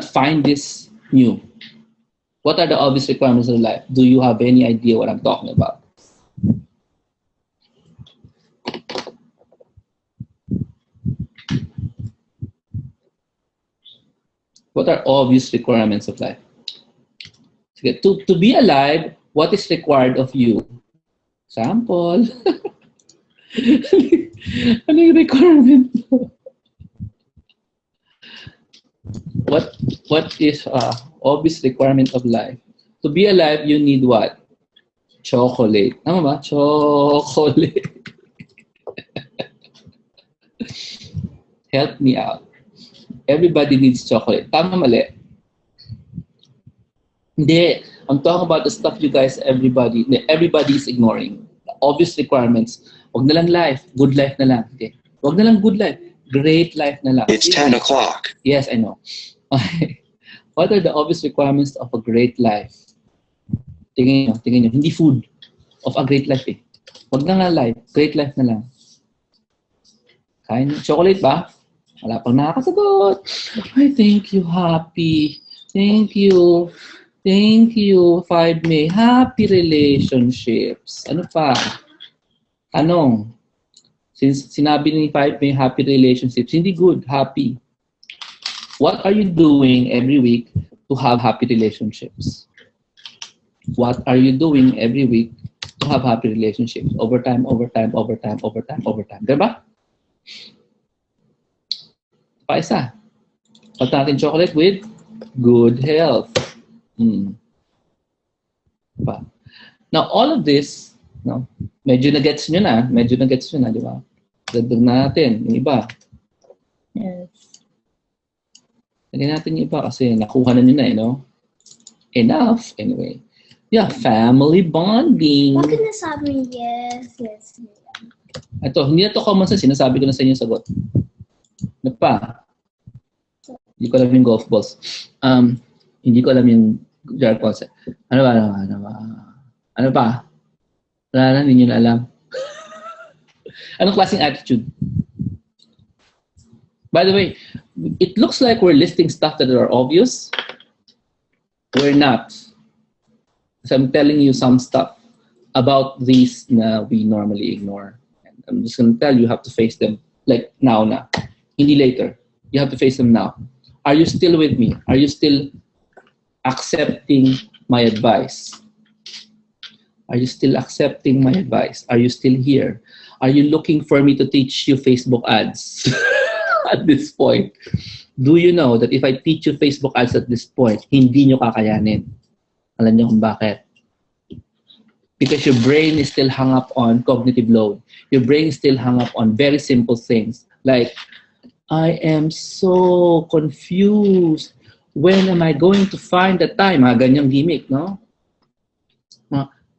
find this new. What are the obvious requirements of life? Do you have any idea what I'm talking about? What are obvious requirements of life? Okay, to be alive, what is required of you? Sample. Ano yung requirement? What is obvious requirement of life? To be alive, you need what? Chocolate. Tama ba? Chocolate. Help me out. Everybody needs chocolate. Tama, mali? Hindi. I'm talking about the stuff you guys, everybody is ignoring. The obvious requirements. Wag na lang life. Good life na lang. Okay. Wag na lang good life. Great life na lang.
It's 10 o'clock.
Yes, I know. What are the obvious requirements of a great life? Tingin nyo. Hindi food. Of a great life eh. Wag na nga life. Great life na lang. Kain chocolate ba? Wala pang nakakasagot. I thank you, happy. Thank you. Thank you, 5 May. Happy relationships. Ano pa? Anong? Since sinabi ni 5 May happy relationships, hindi good, happy. What are you doing every week to have happy relationships? What are you doing every week to have happy relationships? Overtime. Diba? Pa isa. Pag natin chocolate with good health. Pa. Now, all of this, no, medyo na-gets nyo na, di ba? Dagdag natin, yung iba. Yes. Lagyan natin yung iba kasi nakuha na nyo na, no? Enough, anyway. Yeah, family bonding.
Bakit nasabi mo yes?
Ito, hindi na ito common sense. Sinasabi ko na sa inyo sagot. Ano pa? Hindi ko alam yung golf balls. Hindi ko alam yung jar concept. Ano pa? Wala na, hindi nyo na alam. Anong klaseng attitude? By the way, it looks like we're listing stuff that are obvious. We're not. So I'm telling you some stuff about these na we normally ignore. And I'm just going to tell you have to face them like now na. Hindi later. You have to face them now. Are you still with me? Are you still accepting my advice? Are you still accepting my advice? Are you still here? Are you looking for me to teach you Facebook ads at this point? Do you know that if I teach you Facebook ads at this point, hindi nyo kakayanin? Alam niyo kung bakit? Because your brain is still hung up on cognitive load. Your brain is still hung up on very simple things like, I am so confused. When am I going to find the time? Ganyang gimmick, no?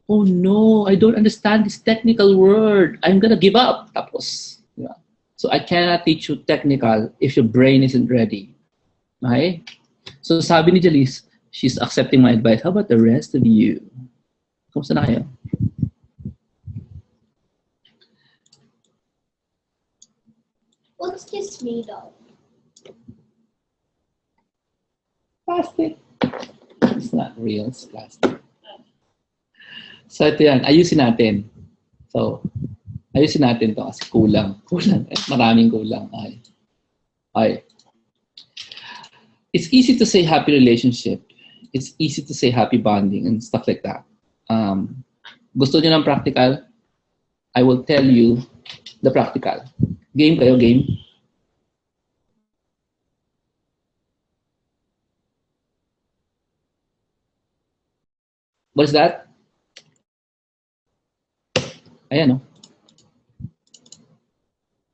Oh no, I don't understand this technical word. I'm gonna give up. Tapos, yeah. So I cannot teach you technical if your brain isn't ready. Okay? So sabi ni Jalice, she's accepting my advice. How about the rest of you? Kumusta na kayo?
What's this made of?
Plastic. It's not real, it's plastic. So ito yan, ayusin natin. So, ayusin natin to kasi kulang. Maraming kulang. Okay. It's easy to say happy relationship. It's easy to say happy bonding and stuff like that. Gusto nyo ng practical? I will tell you the practical. Game kayo, game? What's that? Ayan, no?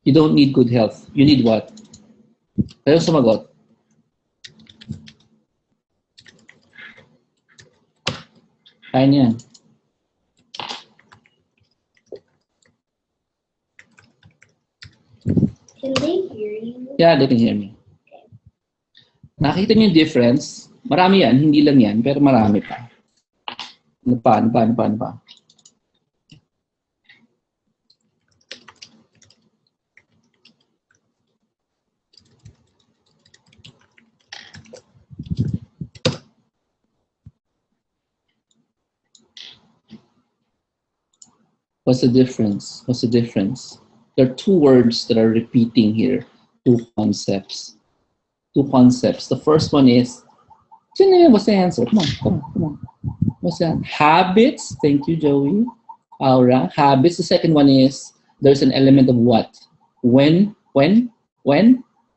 You don't need good health. You need what? Kayo sumagot. Kaya niyan.
Can they hear you?
Yeah, they can hear me. Nakita niyo yung difference? Marami yan, hindi lang yan, pero marami pa. Ano pa? What's the difference? There are two words that are repeating here, two concepts. The first one is, what's the answer? Come on. What's that? Habits. Thank you, Joey. Aura. Habits. The second one is, there's an element of what? When?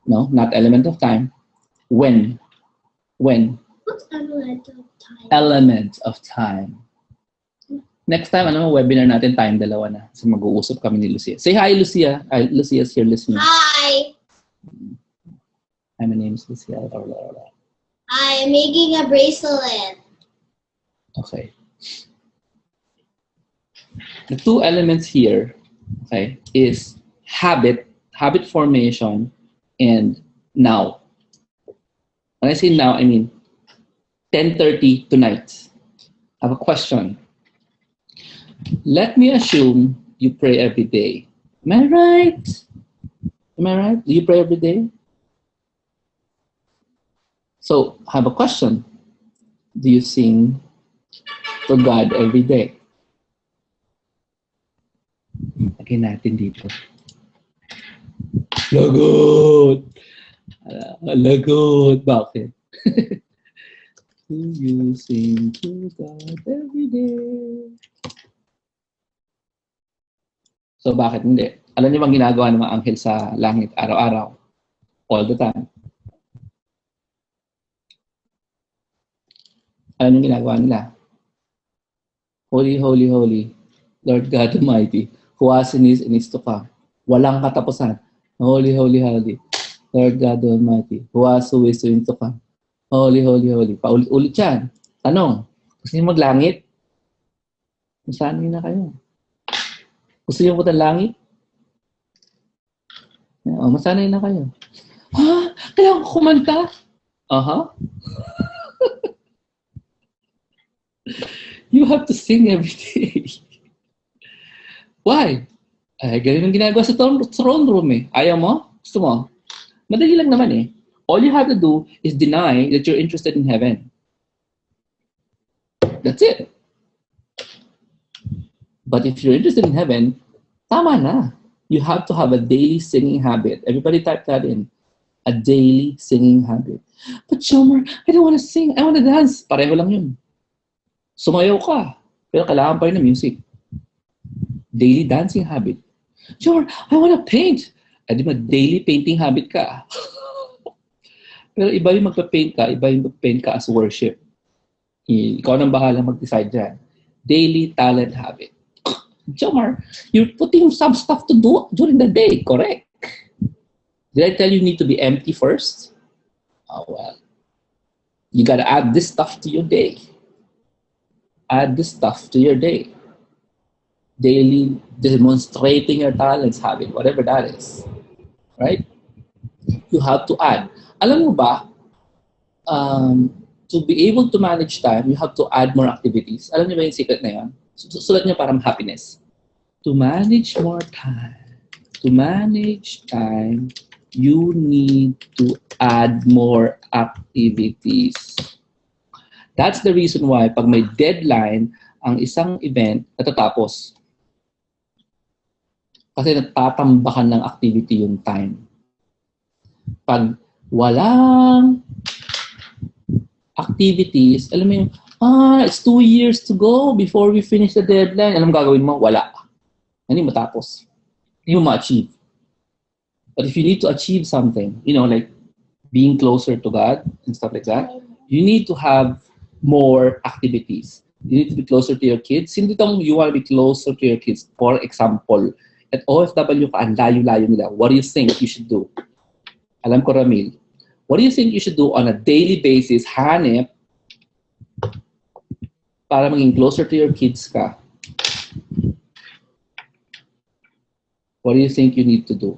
No, not element of time. When?
What's element of time?
Element of time. Next time, webinar natin, time dalawa na. So mag-uusap kami ni Lucia. Say hi, Lucia. Lucia's here listening.
Hi.
Hi, my name is Lucia.
I'm making a bracelet.
Okay. The two elements here, okay, is habit formation, and now. When I say now, I mean 10:30 tonight. I have a question. Let me assume you pray every day. Am I right? Do you pray every day? So, I have a question. Do you sing to God every day? Lagyan natin dito. Lagot. Bakit? Do you sing to God every day? So, bakit hindi? Alam niyo bang ginagawa ng mga anghel sa langit araw-araw? All the time. Alam niyo ginagawa nila? Holy, holy, holy, Lord God Almighty, who was and is to come. Walang katapusan. Holy, holy, holy, Lord God Almighty, who was, who is, to come. Holy, holy, holy. Paulit-ulit yan. Tanong, gusto niyo maglangit? Masanay na kayo. Gusto niyo punta langit? Masanay na kayo. Ha? Kailangan ko kumanta? You have to sing every day. Why? Ganun ang ginagawa sa throne room eh. Ayaw mo? Gusto mo? Madali lang naman eh. All you have to do is deny that you're interested in heaven. That's it. But if you're interested in heaven, tama na. You have to have a daily singing habit. Everybody type that in. A daily singing habit. But Jomar, I don't want to sing. I want to dance. Pareho lang yun. Sumayaw ka. Pero kailangan pa rin ng music. Daily dancing habit. Jomar, I want to paint. Di ba, daily painting habit ka. Pero iba yung magpa-paint ka, iba yung magpa-paint ka as worship. Ikaw nang bahala mag-decide dyan. Daily talent habit. Jomar, you're putting some stuff to do during the day, correct? Did I tell you need to be empty first? Oh, well. You gotta add this stuff to your day. Add this stuff to your day. Daily demonstrating your talents habit, whatever that is. Right? You have to add. Alam mo ba, to be able to manage time, you have to add more activities. Alam niyo ba yung secret na yun? Sulat niyo parang happiness. To manage more time, you need to add more activities. That's the reason why pag may deadline, ang isang event natatapos. Kasi natatambakan ng activity yung time. Pag walang activities, alam mo yung, it's 2 years to go before we finish the deadline. Alam mo gagawin mo? Wala. Hindi matapos. Hindi mo ma-achieve. But if you need to achieve something, like being closer to God and stuff like that, you need to have more activities. You need to be closer to your kids. Hindi tong you want to be closer to your kids. For example, at OFW ka, ang layo-layo nila. What do you think you should do? Alam ko, Ramil. What do you think you should do on a daily basis? Hanep para maging closer to your kids ka, what do you think you need to do?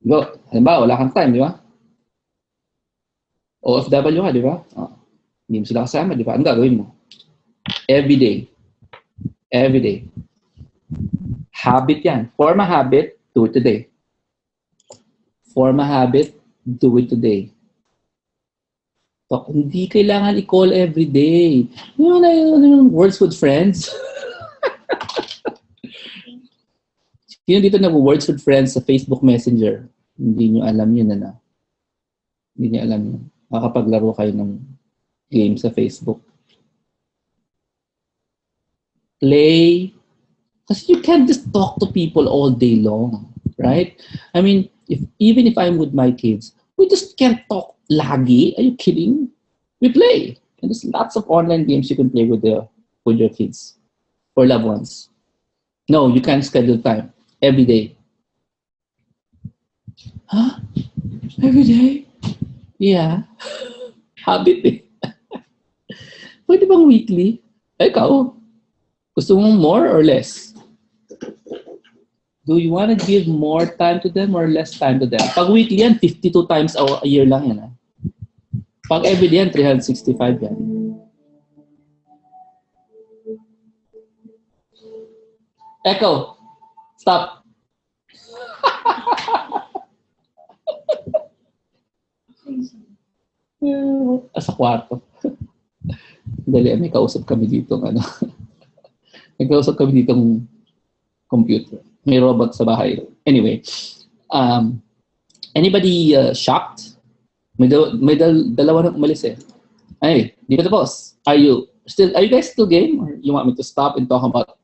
Go, halimbawa, wala kang time, di ba? OFW ka, di ba? Oh, hindi mo sila kasama, di ba? Ang gagawin mo? Every day. Every day. Habit yan. Form a habit, do it today. Form a habit, do it today. So, hindi kailangan i-call every day. Words with friends. Sino dito nag-words with friends sa Facebook Messenger? Hindi nyo alam yun, ano? Hindi nyo alam yun. Makapaglaro kayo ng game sa Facebook. Play. Because you can't just talk to people all day long, right? I mean, even if I'm with my kids, we just can't talk lagi. Are you kidding? We play. And there's lots of online games you can play with your kids or loved ones. No, you can't schedule time. Every day. Huh? Every day? Yeah. Habit eh. Pwede bang weekly? Ikaw, gusto mo more or less? Do you want to give more time to them or less time to them? Pag weekly yan, 52 times a year lang yan. Ha? Pag everyday yan, 365 yan. Echo, stop. Sa kwarto. Dali, may kausap kami dito. Ano? May kausap kami dito ng computer. May robot sa bahay. Anyway, anybody shocked? May dalawa na umalis eh. Ay, di ba tapos? Are you guys still game? Or you want me to stop and talk about,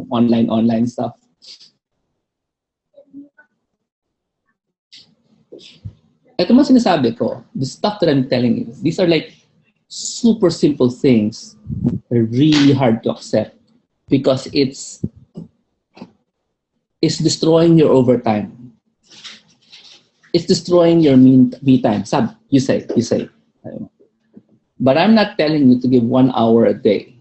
online stuff? Ito man sinasabi ko, the stuff that I'm telling you, these are like super simple things. They're really hard to accept because it's destroying your overtime. It's destroying your me time. You say. But I'm not telling you to give 1 hour a day.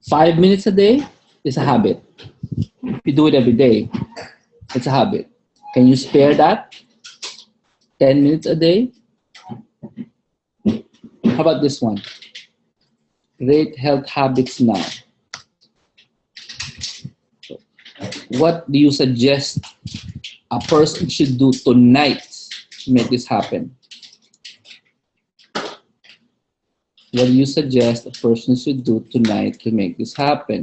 5 minutes a day is a habit. If you do it every day, it's a habit. Can you spare that? 10 minutes a day? How about this one? Great health habits now. What do you suggest a person should do tonight to make this happen? What do you suggest a person should do tonight to make this happen?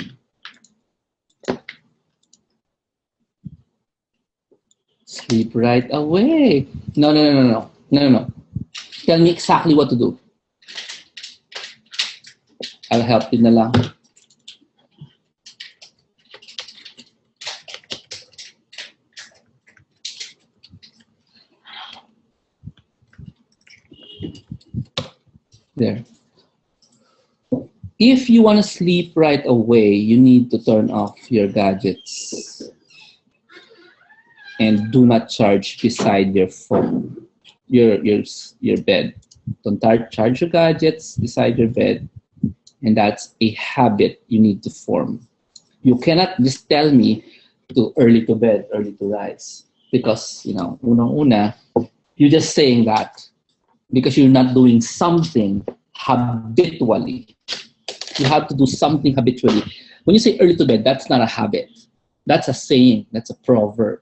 Sleep right away. No. Tell me exactly what to do. I'll help you na lang. There. If you want to sleep right away, you need to turn off your gadgets and do not charge beside your phone, your bed. Don't charge your gadgets beside your bed, and that's a habit you need to form. You cannot just tell me to early to bed, early to rise, because unang-una, you're just saying that because you're not doing something habitually. You have to do something habitually. When you say early to bed, that's not a habit. That's a saying. That's a proverb.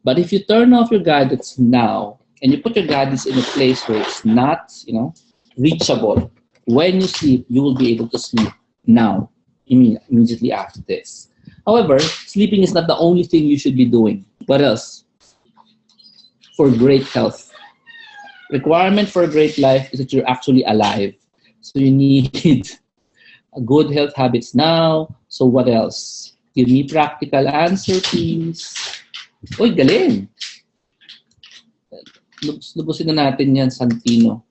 But if you turn off your gadgets now and you put your gadgets in a place where it's not, reachable, when you sleep, you will be able to sleep now, immediately after this. However, sleeping is not the only thing you should be doing. What else? For great health. Requirement for a great life is that you're actually alive. So you need good health habits now. So what else? Give me practical answer, please. Uy, galing. Lubusin na natin yan, Santino.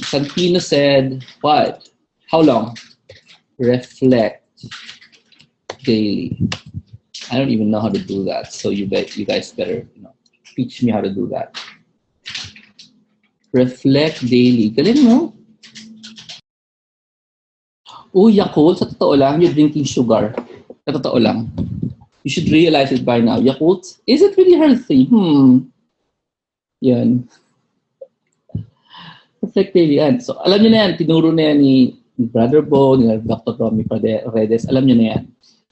Santino said, what? How long? Reflect daily. I don't even know how to do that. So you guys better, teach me how to do that. Reflect daily. Galing mo. Oh, Yakult, sa totoo lang, you're drinking sugar. Sa totoo lang. You should realize it by now. Yakult, is it really healthy? Yan. Reflect daily. Yan. So, alam niyo na yan. Tinuro na yan ni Brother Bo, ni Dr. Romy Paredes. Alam niyo na yan.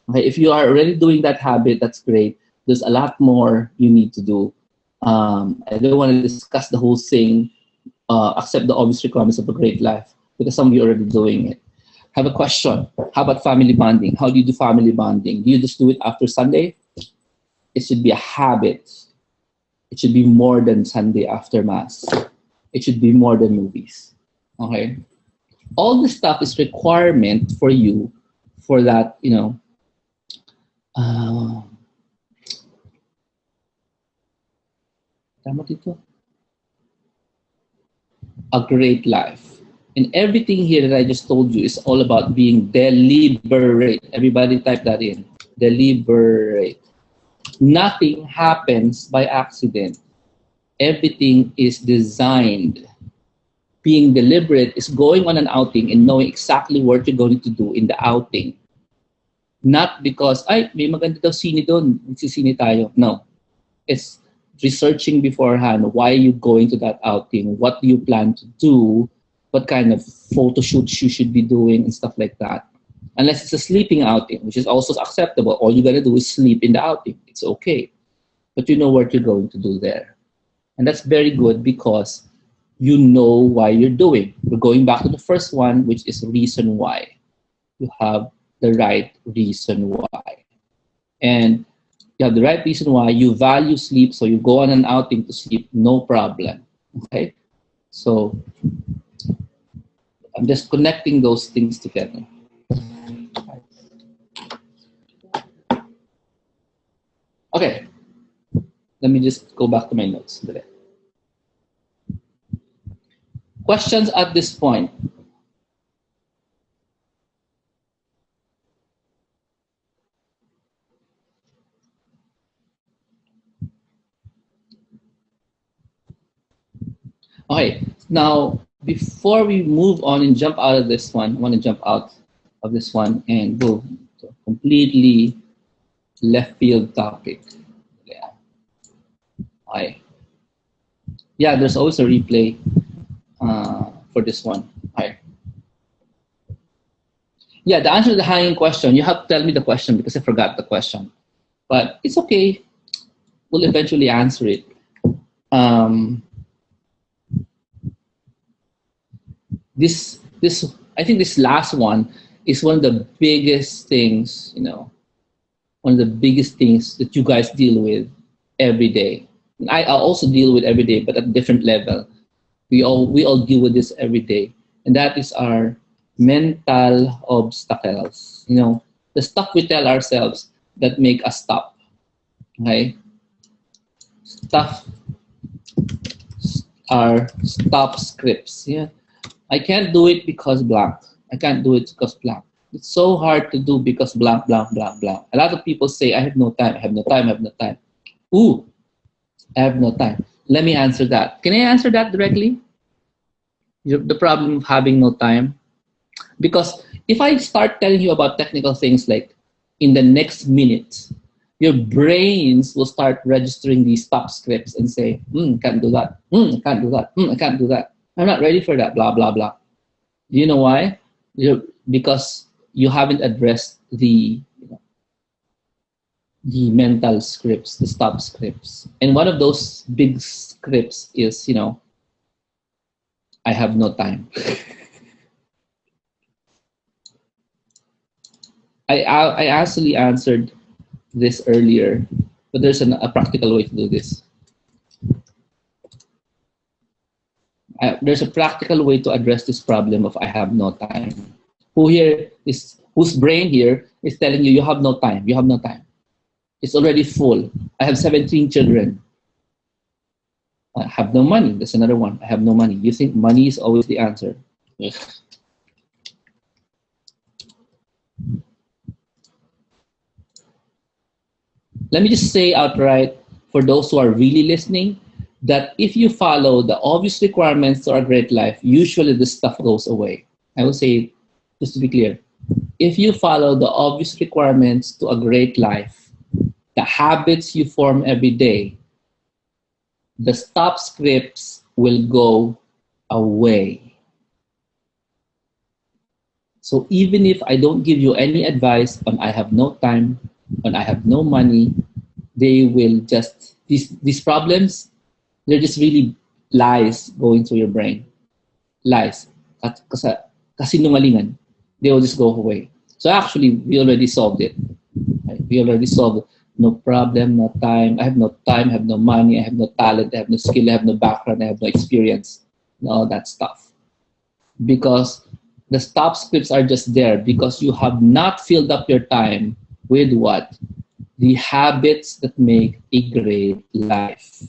Okay, if you are already doing that habit, that's great. There's a lot more you need to do. I don't want to discuss the whole thing, accept the obvious requirements of a great life, because some of you are already doing it. Have a question. How about family bonding? How do you do family bonding? Do you just do it after Sunday? It should be a habit. It should be more than Sunday after Mass. It should be more than movies. Okay? All this stuff is requirement for you for that, tama dito? A great life. And everything here that I just told you is all about being deliberate. Everybody type that in. Deliberate. Nothing happens by accident. Everything is designed. Being deliberate is going on an outing and knowing exactly what you're going to do in the outing. Not because, ay, may maganda daw sine doon, magsisine tayo. No. It's researching beforehand. Why are you going to that outing? What do you plan to do? What kind of photo shoots you should be doing and stuff like that. Unless it's a sleeping outing, which is also acceptable. All you gotta do is sleep in the outing. It's okay. But you know what you're going to do there. And that's very good because you know why you're doing. We're going back to the first one, which is reason why. You have the right reason why. And you have the right reason why. You value sleep, so you go on an outing to sleep, no problem. Okay? So I'm just connecting those things together. Okay. Let me just go back to my notes. Questions at this point? Okay, now before we move on and jump out of this one, I want to jump out of this one and go to a completely left field topic. Yeah. Okay. Yeah, there's always a replay for this one. Okay. Yeah, the answer to the hanging question, you have to tell me the question because I forgot the question. But it's okay. We'll eventually answer it. This I think this last one is one of the biggest things, one of the biggest things that you guys deal with every day. I also deal with every day, but at a different level. We all deal with this every day, and that is our mental obstacles. The stuff we tell ourselves that make us stop. Okay, stuff are stop scripts. Yeah. I can't do it because blank. I can't do it because blank. It's so hard to do because blank, blank, blank, blank. A lot of people say, I have no time, I have no time, I have no time. Ooh, I have no time. Let me answer that. Can I answer that directly? The problem of having no time? Because if I start telling you about technical things like in the next minute, your brains will start registering these stop scripts and say, can't do that. Can't do that. I can't do that. I'm not ready for that, blah, blah, blah. Do you know why? Because you haven't addressed the mental scripts, the stop scripts. And one of those big scripts is, I have no time. I actually answered this earlier, but there's a practical way to do this. There's a practical way to address this problem of I have no time. Whose brain here is telling you have no time, you have no time. It's already full. I have 17 children. I have no money. That's another one. I have no money. You think money is always the answer. Let me just say outright, for those who are really listening, that if you follow the obvious requirements to a great life, usually this stuff goes away. I will say, just to be clear, if you follow the obvious requirements to a great life, the habits you form every day, the stop scripts will go away. So even if I don't give you any advice on I have no time, on I have no money, they will just, these problems, they're just really lies going through your brain. Lies. Kasinungalingan. They will just go away. So actually, we already solved it. Right? We already solved it. No problem, no time. I have no time, I have no money, I have no talent, I have no skill, I have no background, I have no experience. And all that stuff. Because the stop scripts are just there because you have not filled up your time with what? The habits that make a great life.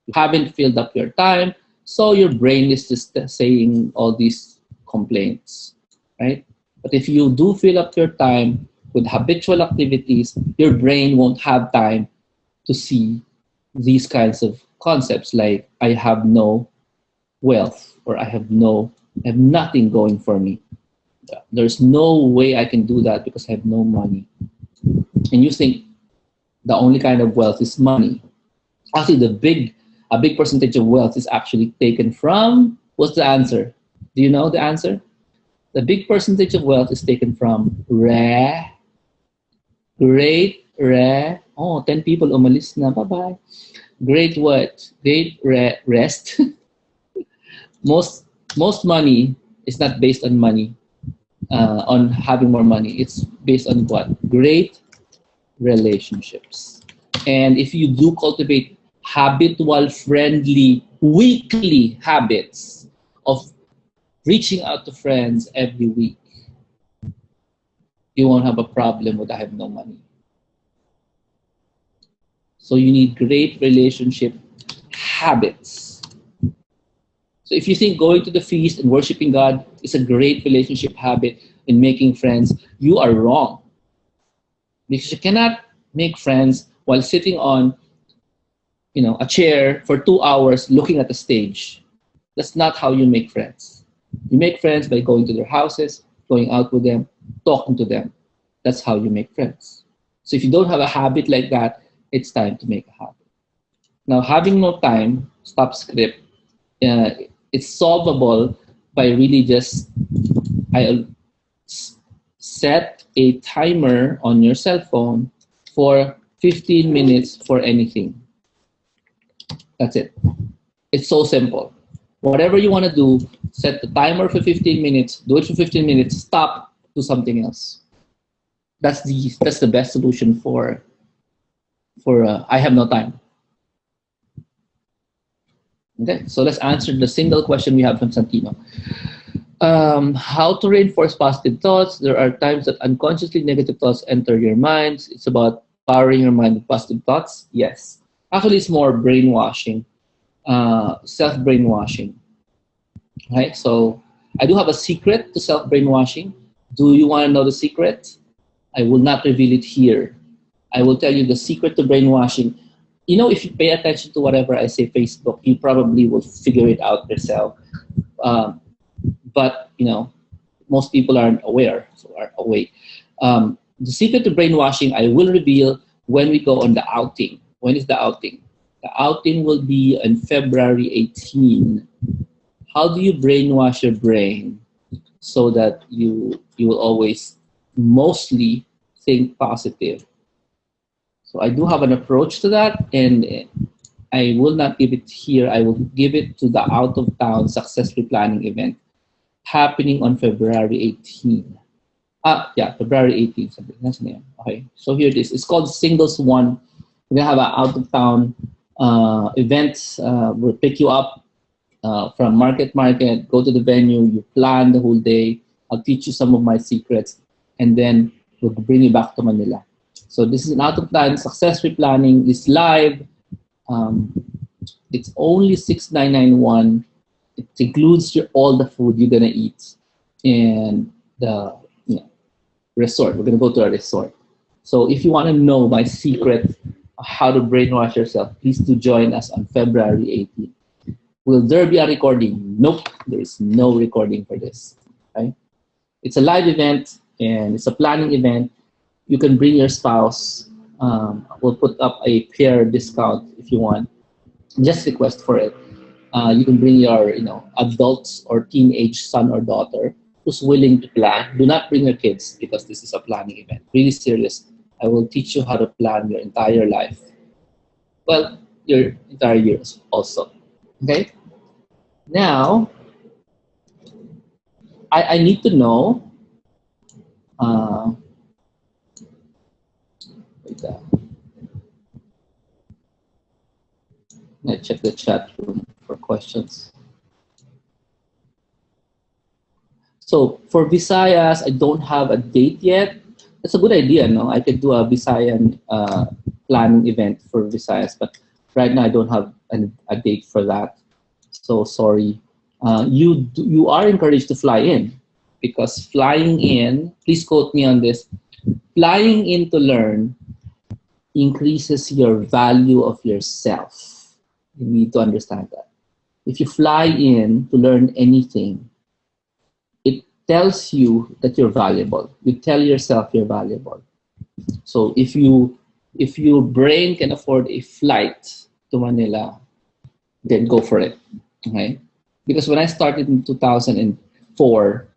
You haven't filled up your time, so your brain is just saying all these complaints, right? But if you do fill up your time with habitual activities, your brain won't have time to see these kinds of concepts like I have no wealth or I have nothing going for me. There's no way I can do that because I have no money. And you think the only kind of wealth is money. Actually, a big percentage of wealth is actually taken from, what's the answer? Do you know the answer? The big percentage of wealth is taken from oh, 10 people umalis na, bye-bye. Great what? Rest. Most money is not based on money, on having more money. It's based on what? Great relationships. And if you do cultivate habitual, friendly, weekly habits of reaching out to friends every week, you won't have a problem with I have no money. So you need great relationship habits. So if you think going to the feast and worshiping God is a great relationship habit in making friends, you are wrong. Because you cannot make friends while sitting on, a chair for 2 hours looking at the stage. That's not how you make friends. You make friends by going to their houses, going out with them, talking to them. That's how you make friends. So if you don't have a habit like that, it's time to make a habit. Now, having no time, stop script, it's solvable by really just set a timer on your cell phone for 15 minutes for anything. That's it. It's so simple. Whatever you want to do, set the timer for 15 minutes, do it for 15 minutes, stop, do something else. That's the best solution for I have no time. Okay, so let's answer the single question we have from Santino. How to reinforce positive thoughts. There are times that unconsciously negative thoughts enter your minds. It's about powering your mind with positive thoughts. Yes. Actually, it's more brainwashing, self-brainwashing. Right? So I do have a secret to self-brainwashing. Do you want to know the secret? I will not reveal it here. I will tell you the secret to brainwashing. If you pay attention to whatever I say Facebook, you probably will figure it out yourself. But most people aren't aware, so are awake. The secret to brainwashing I will reveal when we go on the outing. When is the outing? The outing will be on February 18. How do you brainwash your brain so that you will always mostly think positive? So I do have an approach to that, and I will not give it here. I will give it to the out-of-town successful planning event happening on February 18. February 18. That's the name. Okay, so here it is. It's called Singles One. We're gonna have an out-of-town event. We'll pick you up from Market, go to the venue. You plan the whole day. I'll teach you some of my secrets, and then we'll bring you back to Manila. So this is an out-of-town successful planning. It's live. It's only $6,991. It includes all the food you're gonna eat and the resort. We're gonna go to a resort. So if you want to know my secret how to brainwash yourself, please do join us on February 18th. Will there be a recording? Nope, there is no recording for this. Okay? It's a live event and it's a planning event. You can bring your spouse. We'll put up a pair discount if you want. Just request for it. You can bring your, adults or teenage son or daughter who's willing to plan. Do not bring your kids because this is a planning event. Really serious. I will teach you how to plan your entire life. Well, your entire years also. Okay. Now, I need to know. Wait, I check the chat room for questions. So for Visayas, I don't have a date yet. That's a good idea, no? I could do a Visayan planning event for Visayas, but right now I don't have a date for that. So sorry. You are encouraged to fly in because flying in, please quote me on this, flying in to learn increases your value of yourself. You need to understand that. If you fly in to learn anything, it tells you that you're valuable. You tell yourself you're valuable. So if your brain can afford a flight to Manila, then go for it. Okay? Because when I started in 2004,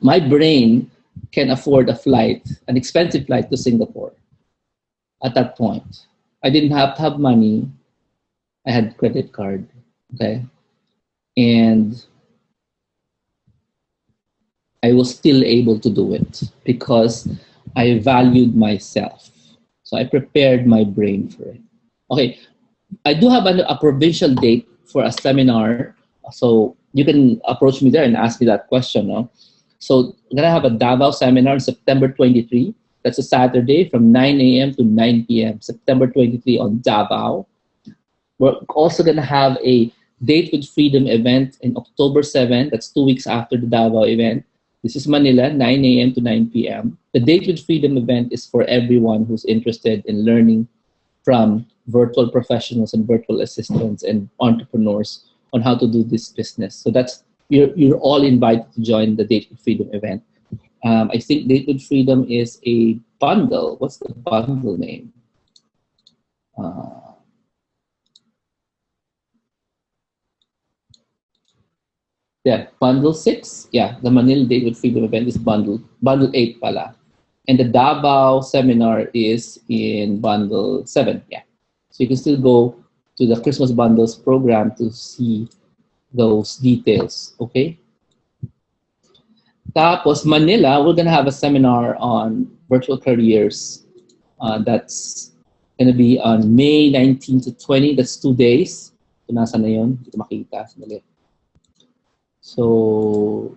my brain can afford a flight, an expensive flight to Singapore. At that point, I didn't have to have money. I had credit card, okay, and I was still able to do it because I valued myself. So I prepared my brain for it. Okay, I do have a provincial date for a seminar, so you can approach me there and ask me that question. No? So I'm gonna have a Davao seminar on September 23. That's a Saturday from 9 a.m. to 9 p.m. September 23 on Davao. We're also gonna have a Date with Freedom event in October 7. That's 2 weeks after the Davao event. This is Manila, 9 a.m. to 9 p.m. The Date with Freedom event is for everyone who's interested in learning from virtual professionals and virtual assistants and entrepreneurs on how to do this business. So that's you're all invited to join the Date with Freedom event. I think Date with Freedom is a bundle. What's the bundle name? Yeah, bundle 6. Yeah, the Manila Date with Freedom event is bundle 8 pala. And the Davao seminar is in bundle 7. Yeah. So you can still go to the Christmas bundles program to see those details. Okay. Tapos Manila, we're gonna have a seminar on virtual careers. That's gonna be on May 19 to 20. That's 2 days. So nasa na yun? Hindi ko makita. So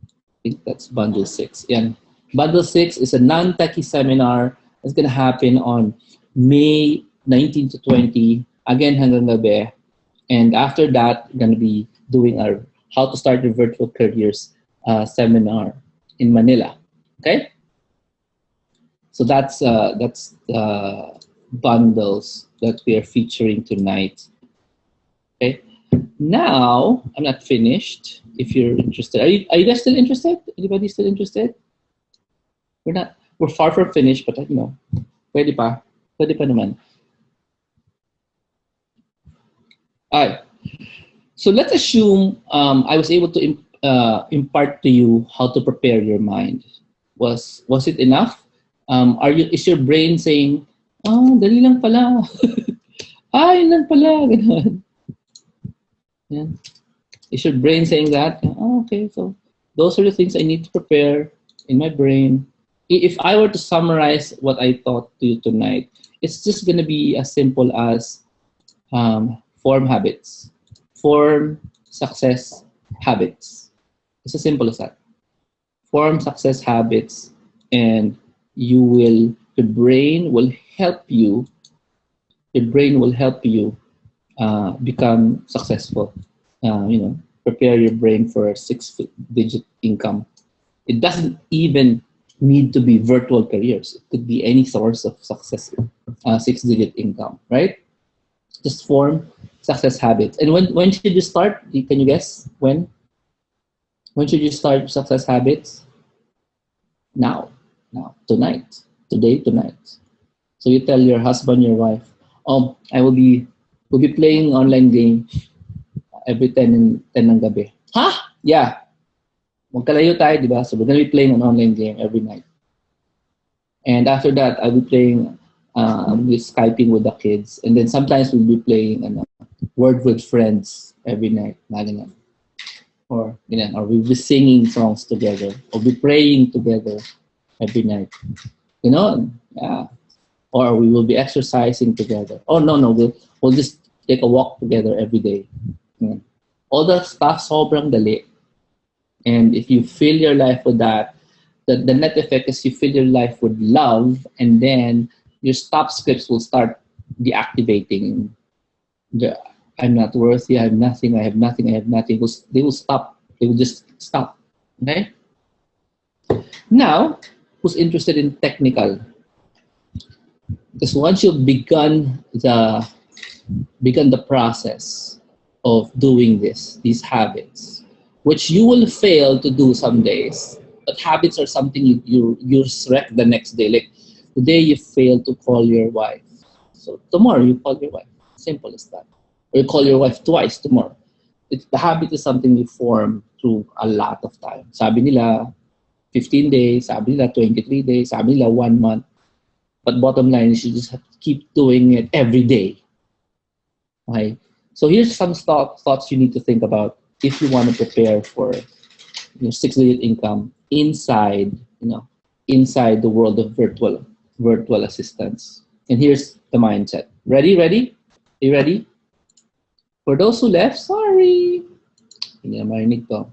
I think that's bundle 6. Yeah. Bundle 6 is a non-techie seminar that's gonna happen on May 19 to 20. Again, hanggang gabi. And after that, we're gonna be doing our How to Start Your Virtual Careers seminar in Manila. Okay, so that's bundles that we are featuring tonight. Okay, now I'm not finished. If you're interested, are you guys still interested? Anybody still interested? We're far from finished, but pwede pa naman. All right. So let's assume I was able to impart to you how to prepare your mind. Was it enough? Is your brain saying, "Oh, dali lang pala." Yun lang pala. Ganun. Yeah. Is your brain saying that? Oh, okay, so those are the things I need to prepare in my brain. If I were to summarize what I taught to you tonight, it's just going to be as simple as form habits. Form success habits. It's as simple as that. Form success habits, and your brain will help you. Your brain will help you become successful. Prepare your brain for a 6-digit income. It doesn't even need to be virtual careers. It could be any source of success. six-digit income, right? Just form success habits. And when should you start? Can you guess when? When should you start success habits? Now, now, tonight, today, tonight. So you tell your husband, your wife, I will be playing online game every 10 ng gabi. Huh? Yeah. Magkalayo tayo, di ba? So we're gonna be playing an online game every night. And after that, I'll be playing, with Skyping with the kids. And then sometimes we'll be playing Word with Friends every night. Or, or we'll be singing songs together. Or be praying together every night. Yeah. Or we will be exercising together. Oh, no, we'll just take a walk together every day. Yeah. All that stuff, sobrang dali. And if you fill your life with that, the net effect is you fill your life with love, and then your stop scripts will start deactivating. I'm not worthy, I have nothing, I have nothing, I have nothing. They will stop. They will just stop. Okay? Now, who's interested in technical? Because once you've begun the process of doing these habits, which you will fail to do some days, but habits are something you wreck the next day. Like today you fail to call your wife, so tomorrow you call your wife. Simple as that. Or you call your wife twice tomorrow. The habit is something you form through a lot of time. Sabi nila 15 days, sabi nila 23 days, sabi nila 1 month. But bottom line is you just have to keep doing it every day. Okay? So here's some thoughts you need to think about if you want to prepare for six-digit income inside the world of virtual assistants. And here's the mindset. Ready? You ready? For those who left, sorry. Hindi na marinig to.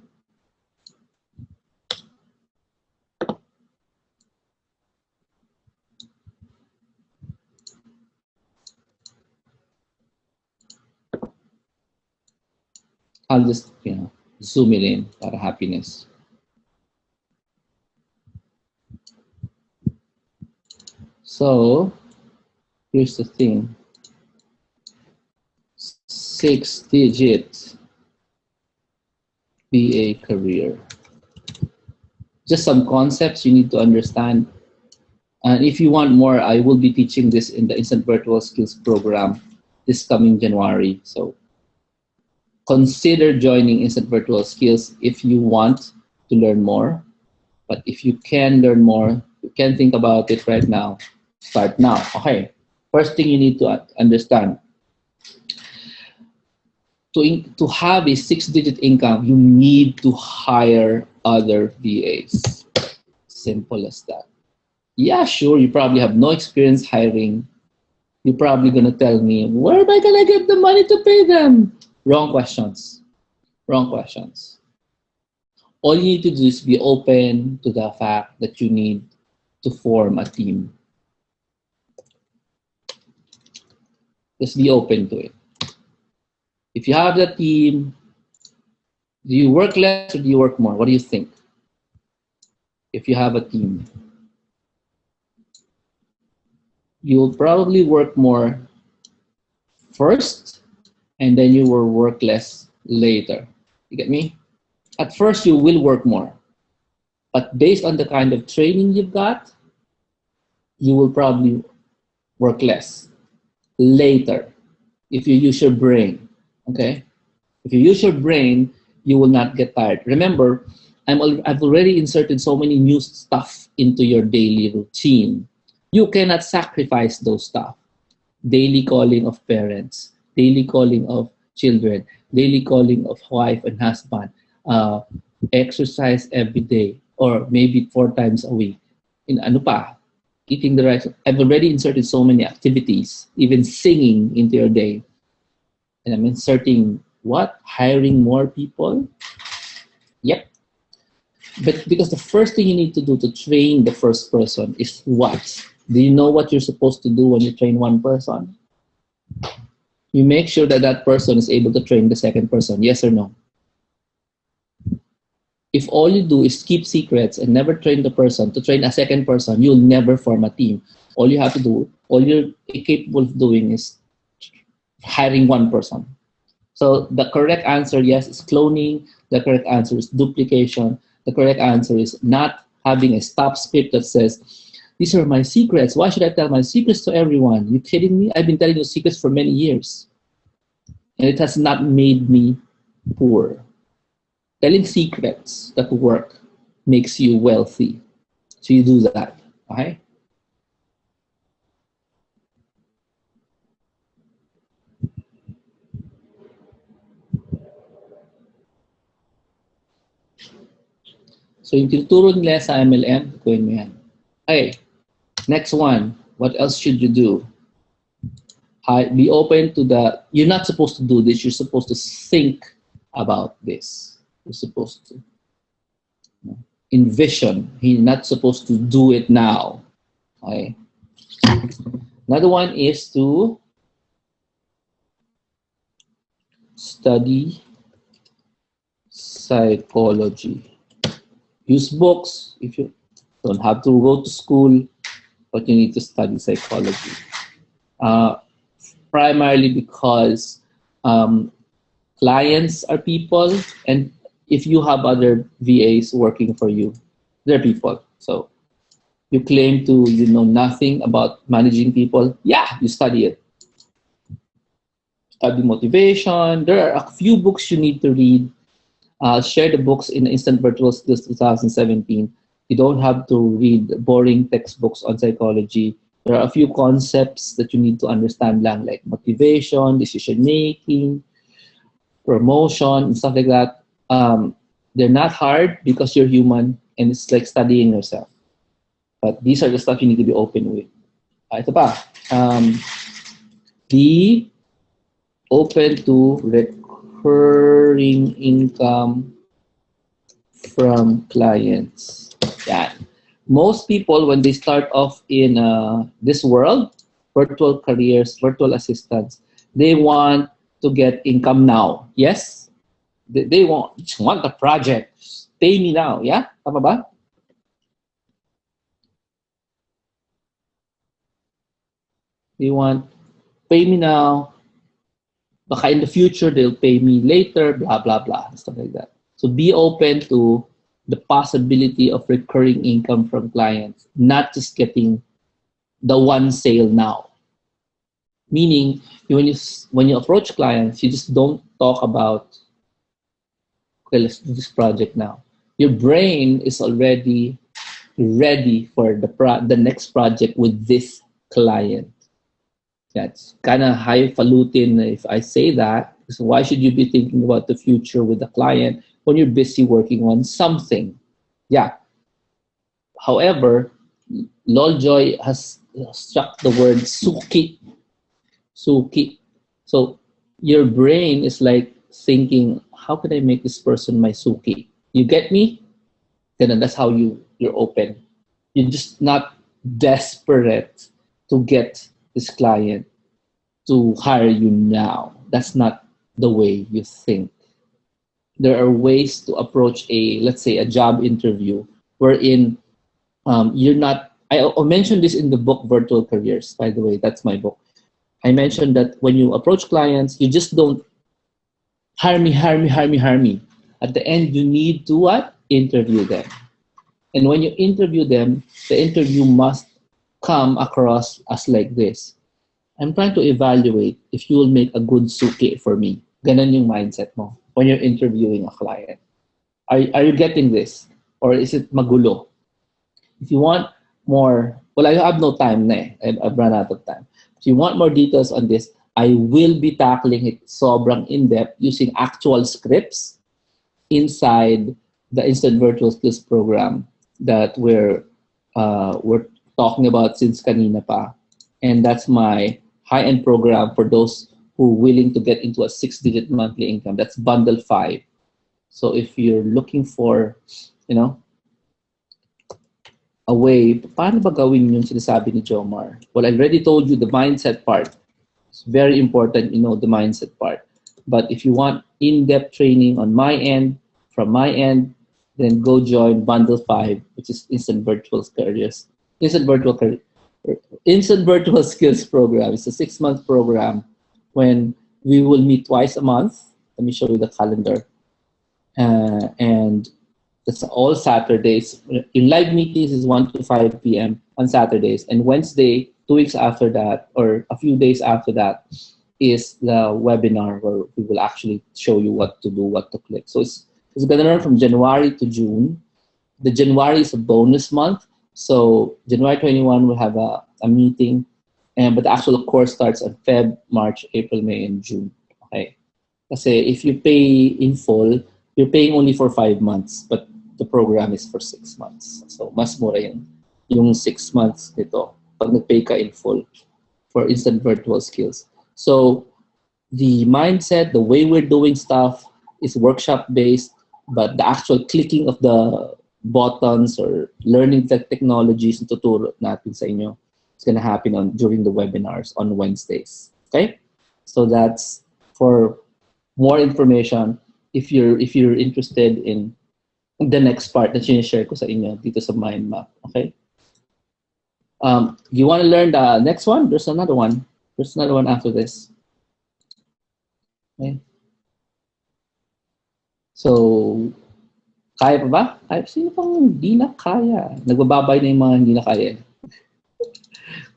I'll just, zoom it in para happiness. So, here's the thing. 6-digit BA career. Just some concepts you need to understand. And if you want more, I will be teaching this in the Instant Virtual Skills program this coming January. So consider joining Instant Virtual Skills if you want to learn more. But if you can learn more, you can think about it right now. Start now. Okay. First thing you need to understand. To have a 6-digit income, you need to hire other VAs. Simple as that. Yeah, sure, you probably have no experience hiring. You're probably going to tell me, where am I going to get the money to pay them? Wrong questions. Wrong questions. All you need to do is be open to the fact that you need to form a team. Just be open to it. If you have the team, do you work less or do you work more? What do you think? If you have a team, you'll probably work more first, and then you will work less later. You get me? At first, you will work more. But based on the kind of training you've got, you will probably work less later if you use your brain. Okay? If you use your brain, you will not get tired. Remember, I've already inserted so many new stuff into your daily routine. You cannot sacrifice those stuff. Daily calling of parents, daily calling of children, daily calling of wife and husband, exercise every day, or maybe 4 times a week. Eating the right. I've already inserted so many activities, even singing into your day. And I'm inserting what? Hiring more people? Yep. But because the first thing you need to do to train the first person is what? Do you know what you're supposed to do when you train one person? You make sure that that person is able to train the second person. Yes or no? If all you do is keep secrets and never train the person to train a second person, you'll never form a team. All you have to do, all you're capable of doing is hiring one person. So the correct answer, yes, is cloning. The correct answer is duplication. The correct answer is not having a stop script that says, these are my secrets. Why should I tell my secrets to everyone? You kidding me? I've been telling you secrets for many years. And it has not made me poor. Telling secrets that work makes you wealthy. So you do that. Okay? So yung tinuturo nila sa MLM, gawin mo yan. Okay, next one. What else should you do? Be open to you're not supposed to do this, you're supposed to think about this. You're supposed to envision. You're not supposed to do it now. Okay. Another one is to study psychology. Use books if you don't have to go to school, but you need to study psychology. Primarily because clients are people, and if you have other VAs working for you, they're people. So you claim to know nothing about managing people. Yeah, you study it. Study motivation. There are a few books you need to read. Share the books in Instant Virtual Skills 2017. You don't have to read boring textbooks on psychology. There are a few concepts that you need to understand lang, like motivation, decision making, promotion, and stuff like that. They're not hard because you're human, and it's like studying yourself. But these are the stuff you need to be open with. Ito pa. Be open to recurring income from clients. Yan. Most people, when they start off in this world, virtual careers, virtual assistants, they want to get income now. Yes? They want the project. Pay me now. Yeah? Tama ba? They want, pay me now. Baka in the future, they'll pay me later, blah, blah, blah, stuff like that. So be open to the possibility of recurring income from clients, not just getting the one sale now. Meaning, when you approach clients, you just don't talk about, okay, let's do this project now. Your brain is already ready for the next project with this client. That's kind of highfalutin if I say that. So why should you be thinking about the future with the client when you're busy working on something? Yeah. However, Loljoy has struck the word suki. Suki. So your brain is like thinking, how can I make this person my suki? You get me? Then that's how you're open. You're just not desperate to get this client to hire you now. That's not the way you think. There are ways to approach let's say a job interview wherein you're not, I mentioned this in the book Virtual Careers, by the way, that's my book. I mentioned that when you approach clients, you just don't hire me. At the end, you need to what? Interview them. And when you interview them, the interview must come across as like this. I'm trying to evaluate if you will make a good suki for me. Ganon yung mindset mo when you're interviewing a client. Are you getting this? Or is it magulo? If you want more, well, I have no time na eh. I've run out of time. If you want more details on this, I will be tackling it sobrang in-depth using actual scripts inside the Instant Virtual Skills program that we're talking about since kanina pa. And that's my high-end program for those who are willing to get into a 6-digit monthly income. That's bundle 5. So if you're looking for, a way, paano ba gawin yung sinasabi ni Jomar? Well, I already told you the mindset part. It's very important, the mindset part. But if you want in-depth training on my end, from my end, then go join Bundle 5, which is Instant Virtual Career, Instant Virtual Skills Program. It's a 6-month program when we will meet twice a month. Let me show you the calendar. And it's all Saturdays. In live meetings is 1 to 5 p.m. on Saturdays. And Wednesday, 2 weeks after that, or a few days after that, is the webinar where we will actually show you what to do, what to click. So it's going to run from January to June. The January is a bonus month. So January 21 we'll have a meeting, but the actual course starts on Feb, March, April, May, and June. Okay. Kasi if you pay in full, you're paying only for 5 months, but the program is for 6 months. So mas mura yung 6 months nito pag nag-pay ka in full for instant virtual skills. So the mindset, the way we're doing stuff is workshop based, but the actual clicking of the buttons or learning the technologies na tuturo natin sa inyo, it's gonna happen during the webinars on Wednesdays. Okay, so that's for more information. If you're interested in the next part na share ko sa inyo dito sa mind map. Okay. You want to learn the next one? There's another one. There's another one after this. Okay. So, kaya pa ba? Sino pang hindi na kaya? Nagbababay na yung mga hindi na kaya.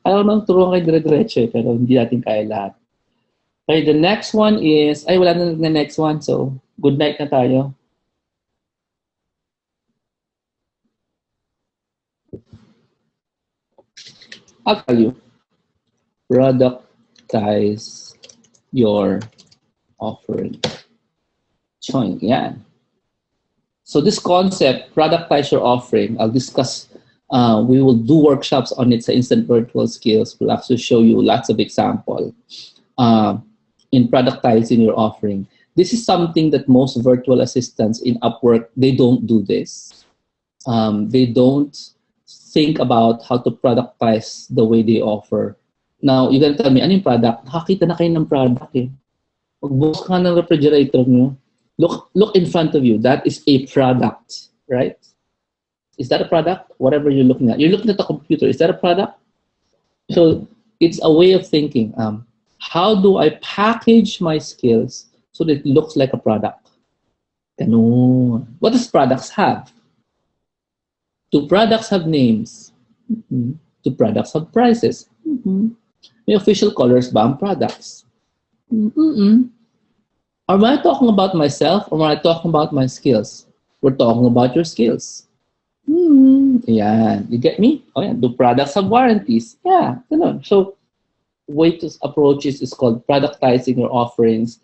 Alam naman turuan kayo dire-diretso pero hindi natin kaya lahat. Okay, the next one is, wala na next one. So, good night na tayo. I'll tell you. Productize your offering. Join, yeah. So this concept, productize your offering, I'll discuss. We will do workshops on it. Instant virtual skills. We'll actually show you lots of examples in productizing your offering. This is something that most virtual assistants in Upwork, they don't do this. They don't think about how to productize the way they offer. Now, you're gonna tell me, ano yung product? Nakakita na kayo ng product eh. Magbukas ka ng refrigerator nyo. Look in front of you. That is a product, right? Is that a product? Whatever you're looking at. You're looking at a computer. Is that a product? So it's a way of thinking. How do I package my skills so that it looks like a product? Ganun. What does products have? Do products have names? Mm-hmm. Do products have prices? Mm-hmm. May official colors ba ang products? Mm-mm. Am I talking about myself or am I talking about my skills? We're talking about your skills. Yeah, you get me? Oh yeah, do products have warranties? Yeah, ganun. So, way to approach this is called productizing your offerings.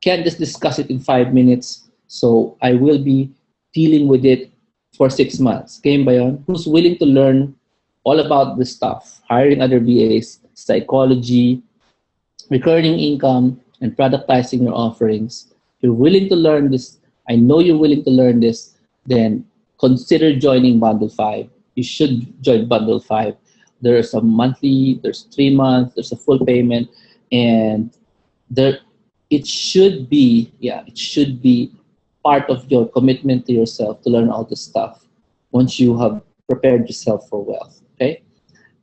Can't just discuss it in 5 minutes. So, I will be dealing with it for 6 months. Game ba yun? Who's willing to learn all about this stuff? Hiring other VAs, psychology, recurring income, and productizing your offerings. If you're willing to learn this, I know you're willing to learn this, then consider joining Bundle 5. You should join Bundle 5. There's a monthly, there's 3 months, there's a full payment, and it should be part of your commitment to yourself to learn all this stuff once you have prepared yourself for wealth. Okay?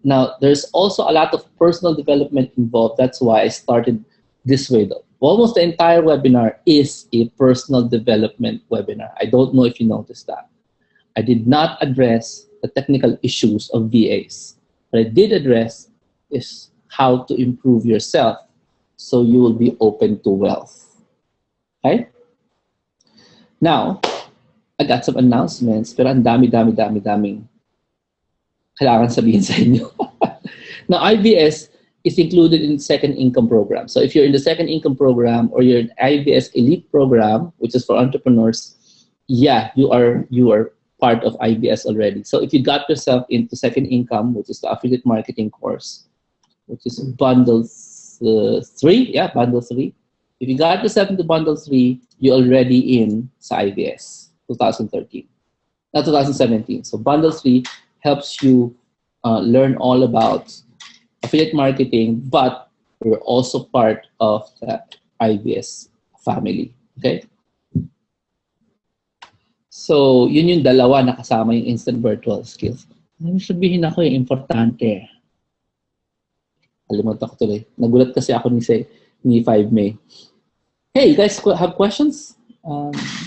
Now, there's also a lot of personal development involved. That's why I started this way though. Almost the entire webinar is a personal development webinar. I don't know if you noticed that. I did not address the technical issues of VAs. What I did address is how to improve yourself so you will be open to wealth. Okay? Now, I got some announcements, pero ang daming kailangan sabihin sa inyo. Now, IBS is included in the second income program. So if you're in the second income program or you're in IBS elite program, which is for entrepreneurs, yeah, you are part of IBS already. So if you got yourself into second income, which is the affiliate marketing course, which is bundle 3, bundle 3. If you got yourself into bundle 3, you're already in sa IBS 2013, not 2017. So bundle 3 helps you learn all about affiliate marketing, but we're also part of the IBS family. Okay. So, yun yung dalawa na kasama yung instant virtual skills. Ano sabihin ako yung importante? Kalimutan ko tuloy. Nagulat kasi ako ni 5 May. Hey, you guys have questions?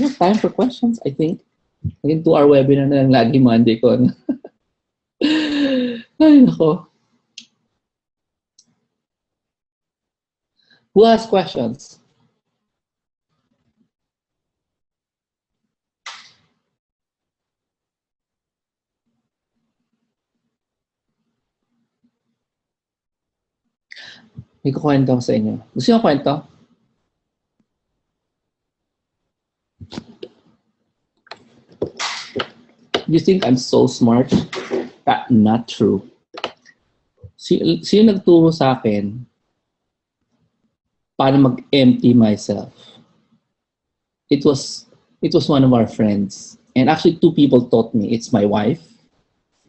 We have time for questions, I think. Naging 2-hour webinar na lang lagi Monday ko. Ay, nako. Who has questions? May kukwento ko sa inyo. Gusto niyo kwento? You think I'm so smart? That not true. Sino nagturo sa akin para mag-empty myself? It was one of our friends. And actually, two people taught me. It's my wife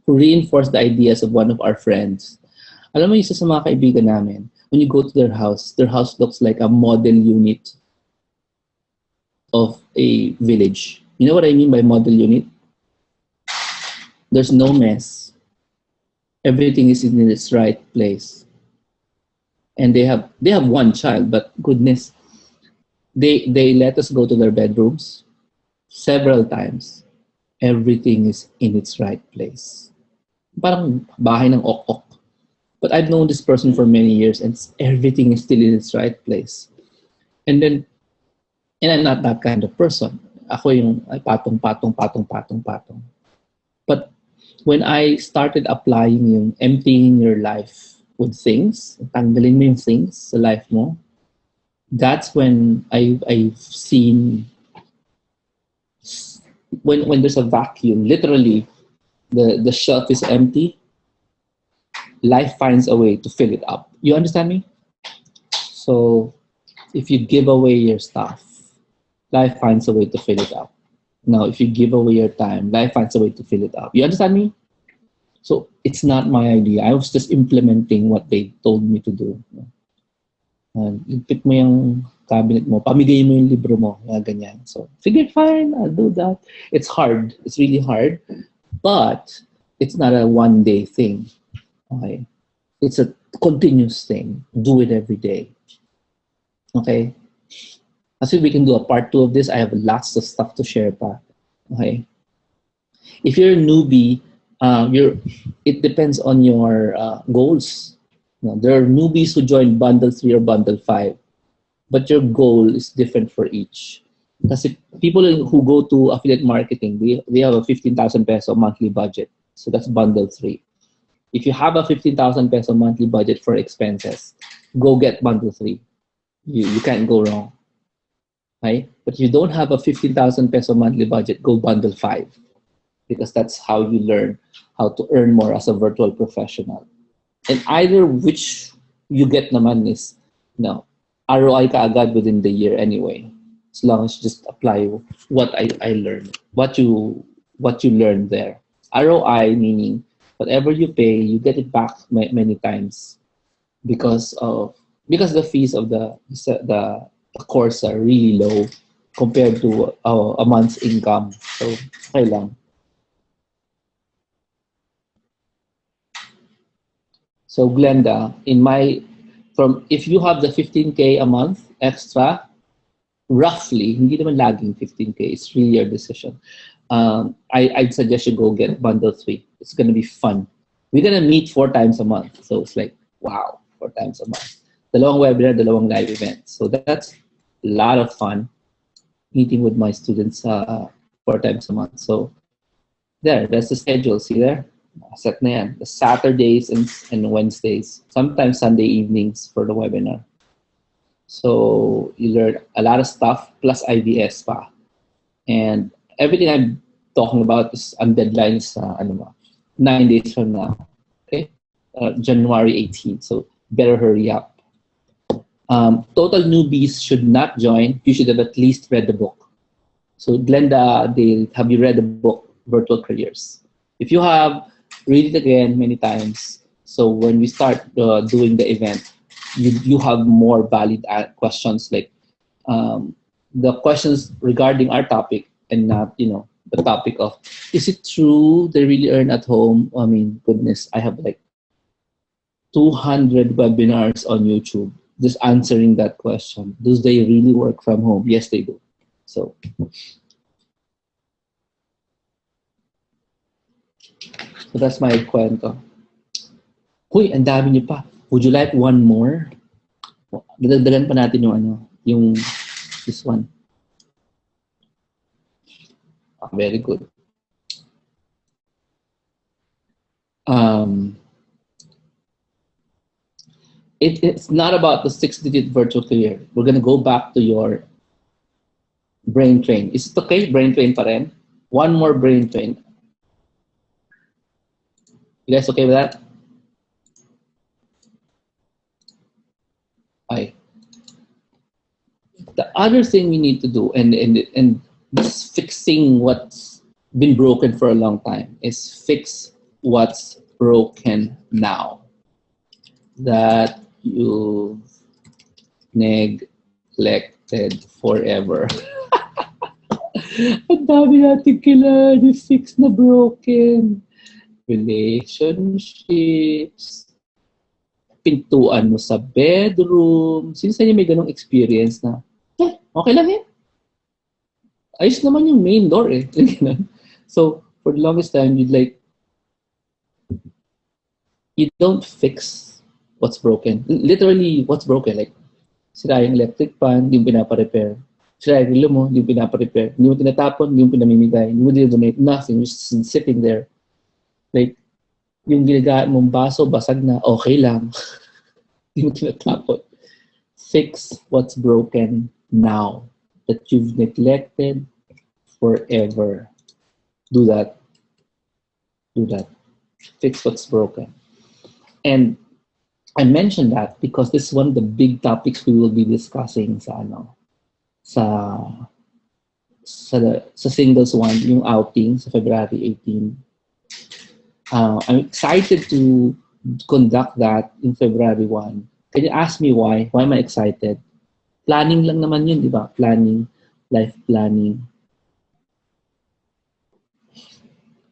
who reinforced the ideas of one of our friends. Alam mo, isa sa mga kaibigan namin, when you go to their house looks like a model unit of a village. You know what I mean by model unit? There's no mess. Everything is in its right place. And they have one child, but goodness, they let us go to their bedrooms several times. Everything is in its right place. Parang bahay ng ok-ok. But I've known this person for many years and everything is still in its right place. And I'm not that kind of person. Ako yung patong. But when I started applying yung emptying your life with things, tanggalin mo yung things sa life mo, that's when I've seen when there's a vacuum, literally the shelf is empty, life finds a way to fill it up. You understand me? So if you give away your stuff, life finds a way to fill it up. Now, if you give away your time, life finds a way to fill it up. You understand me? So it's not my idea. I was just implementing what they told me to do. Ligpit mo yung cabinet mo, pamigay mo yung libro mo, ganyan. So, sige, fine, I'll do that. It's hard. It's really hard. But it's not a one-day thing. Okay? It's a continuous thing. Do it every day. Okay? Kasi we can do a part 2 of this. I have lots of stuff to share pa. Okay? If you're a newbie, it depends on your goals. There are newbies who join bundle 3 or bundle 5, but your goal is different for each. Kasi people who go to affiliate marketing, they have a 15,000 peso monthly budget. So that's bundle 3. If you have a 15,000 peso monthly budget for expenses, go get bundle 3. You can't go wrong. Right? But if you don't have a 15,000 peso monthly budget, go bundle 5. Because that's how you learn how to earn more as a virtual professional. And either which you get naman is, ROI ka agad within the year anyway. As long as you just apply what I learned, what you learned there. ROI meaning whatever you pay, you get it back many times because the fees of the course are really low compared to a month's income. So, okay lang. So Glenda, if you have the 15K a month extra, roughly, hindi naman laging 15K, it's really your decision. I'd suggest you go get bundle 3. It's gonna be fun. We're gonna meet 4 times a month. So it's like, wow, 4 times a month. Dalawang webinar, dalawang live events. So that's a lot of fun meeting with my students 4 times a month. So that's the schedule. See there? Set na yan. The Saturdays and Wednesdays. Sometimes Sunday evenings for the webinar. So you learn a lot of stuff plus IVS pa. And everything I'm talking about is on deadlines 9 days from now. Okay? January 18th. So better hurry up. Total newbies should not join. You should have at least read the book. So Glenda, have you read the book, Virtual Careers? If you have, read it again many times. So when we start doing the event, you have more valid questions like the questions regarding our topic and not the topic of, is it true they really earn at home? I mean, goodness, I have like 200 webinars on YouTube just answering that question. Do they really work from home? Yes, they do. So that's my kwento. Huy, ang dami niyo pa. Would you like one more? Dadagdagan pa natin yung ano, yung this one. Very good. It's not about the 6-digit virtual career. We're gonna go back to your brain train. Is it okay? Brain train pa rin? One more brain train. You guys okay with that? Okay. The other thing we need to do, and this fixing what's been broken for a long time, is fix what's broken now that you've neglected forever. Ang dami natin kailangan i-fix na broken. Relationships, pintuan mo sa bedroom. Sino sa inyo may ganong experience na, okay lang eh. Ayos naman yung main door eh. So, for the longest time, you don't fix what's broken. Literally, what's broken. Like, sira yung electric fan, hindi mo pinapa-repair. Sira yung relo mo, hindi mo pinapa-repair. Hindi mo tinatapon, hindi mo pinamimigay. Hindi mo dinodonate. Nothing. You're just sitting there. Like, yung ginagaan mong baso, basag na, okay lang. Hindi mo tinatapon. Fix what's broken now that you've neglected forever. Do that. Do that. Fix what's broken. And I mentioned that because this is one of the big topics we will be discussing sa singles one, yung outing sa February 18. I'm excited to conduct that in February 1. Can you ask me why? Why am I excited? Planning lang naman yun, di ba? Planning, life planning.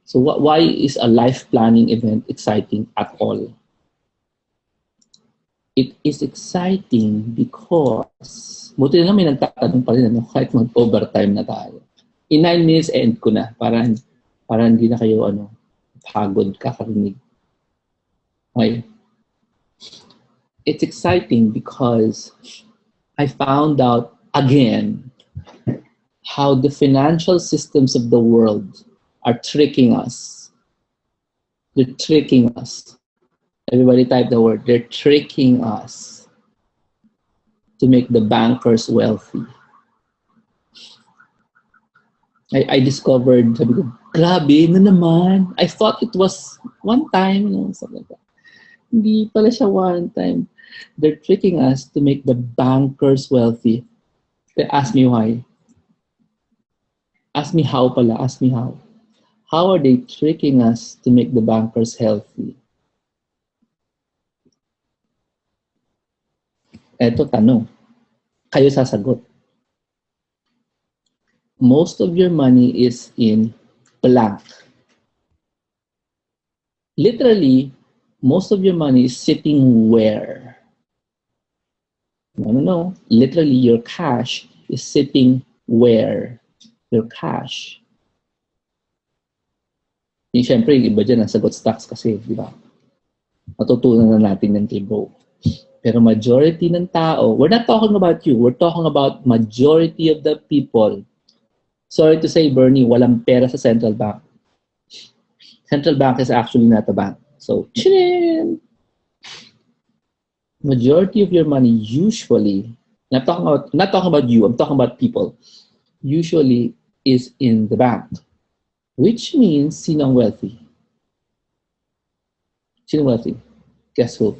So why is a life planning event exciting at all? It is exciting because, buti na lang may nagtatanong pa rin, kahit mag-overtime na tayo. In 9 minutes, end ko na. Para hindi na kayo, pagod kakarinig. Okay. It's exciting because I found out again how the financial systems of the world are tricking us. They're tricking us. Everybody type the word. They're tricking us to make the bankers wealthy. I discovered, sabi ko, grabe na naman. I thought it was one time, something like that. Hindi pala siya one time. They're tricking us to make the bankers wealthy. They ask me why. Ask me how pala. Ask me how. How are they tricking us to make the bankers healthy? Eto tanong. Kayo sasagot. Most of your money is in blank. Literally, most of your money is sitting where? No. Literally, your cash is sitting where? Your cash. Siyempre, yung iba dyan ang sagot stocks kasi, di ba? Matutunan na natin ng Tibo. Pero majority ng tao, we're not talking about you, we're talking about majority of the people. Sorry to say, Bernie, walang pera sa central bank. Central bank is actually not a bank. So, majority of your money usually, not talking about you, I'm talking about people, usually is in the bank. Which means, sino ang wealthy? Sino wealthy? Guess who?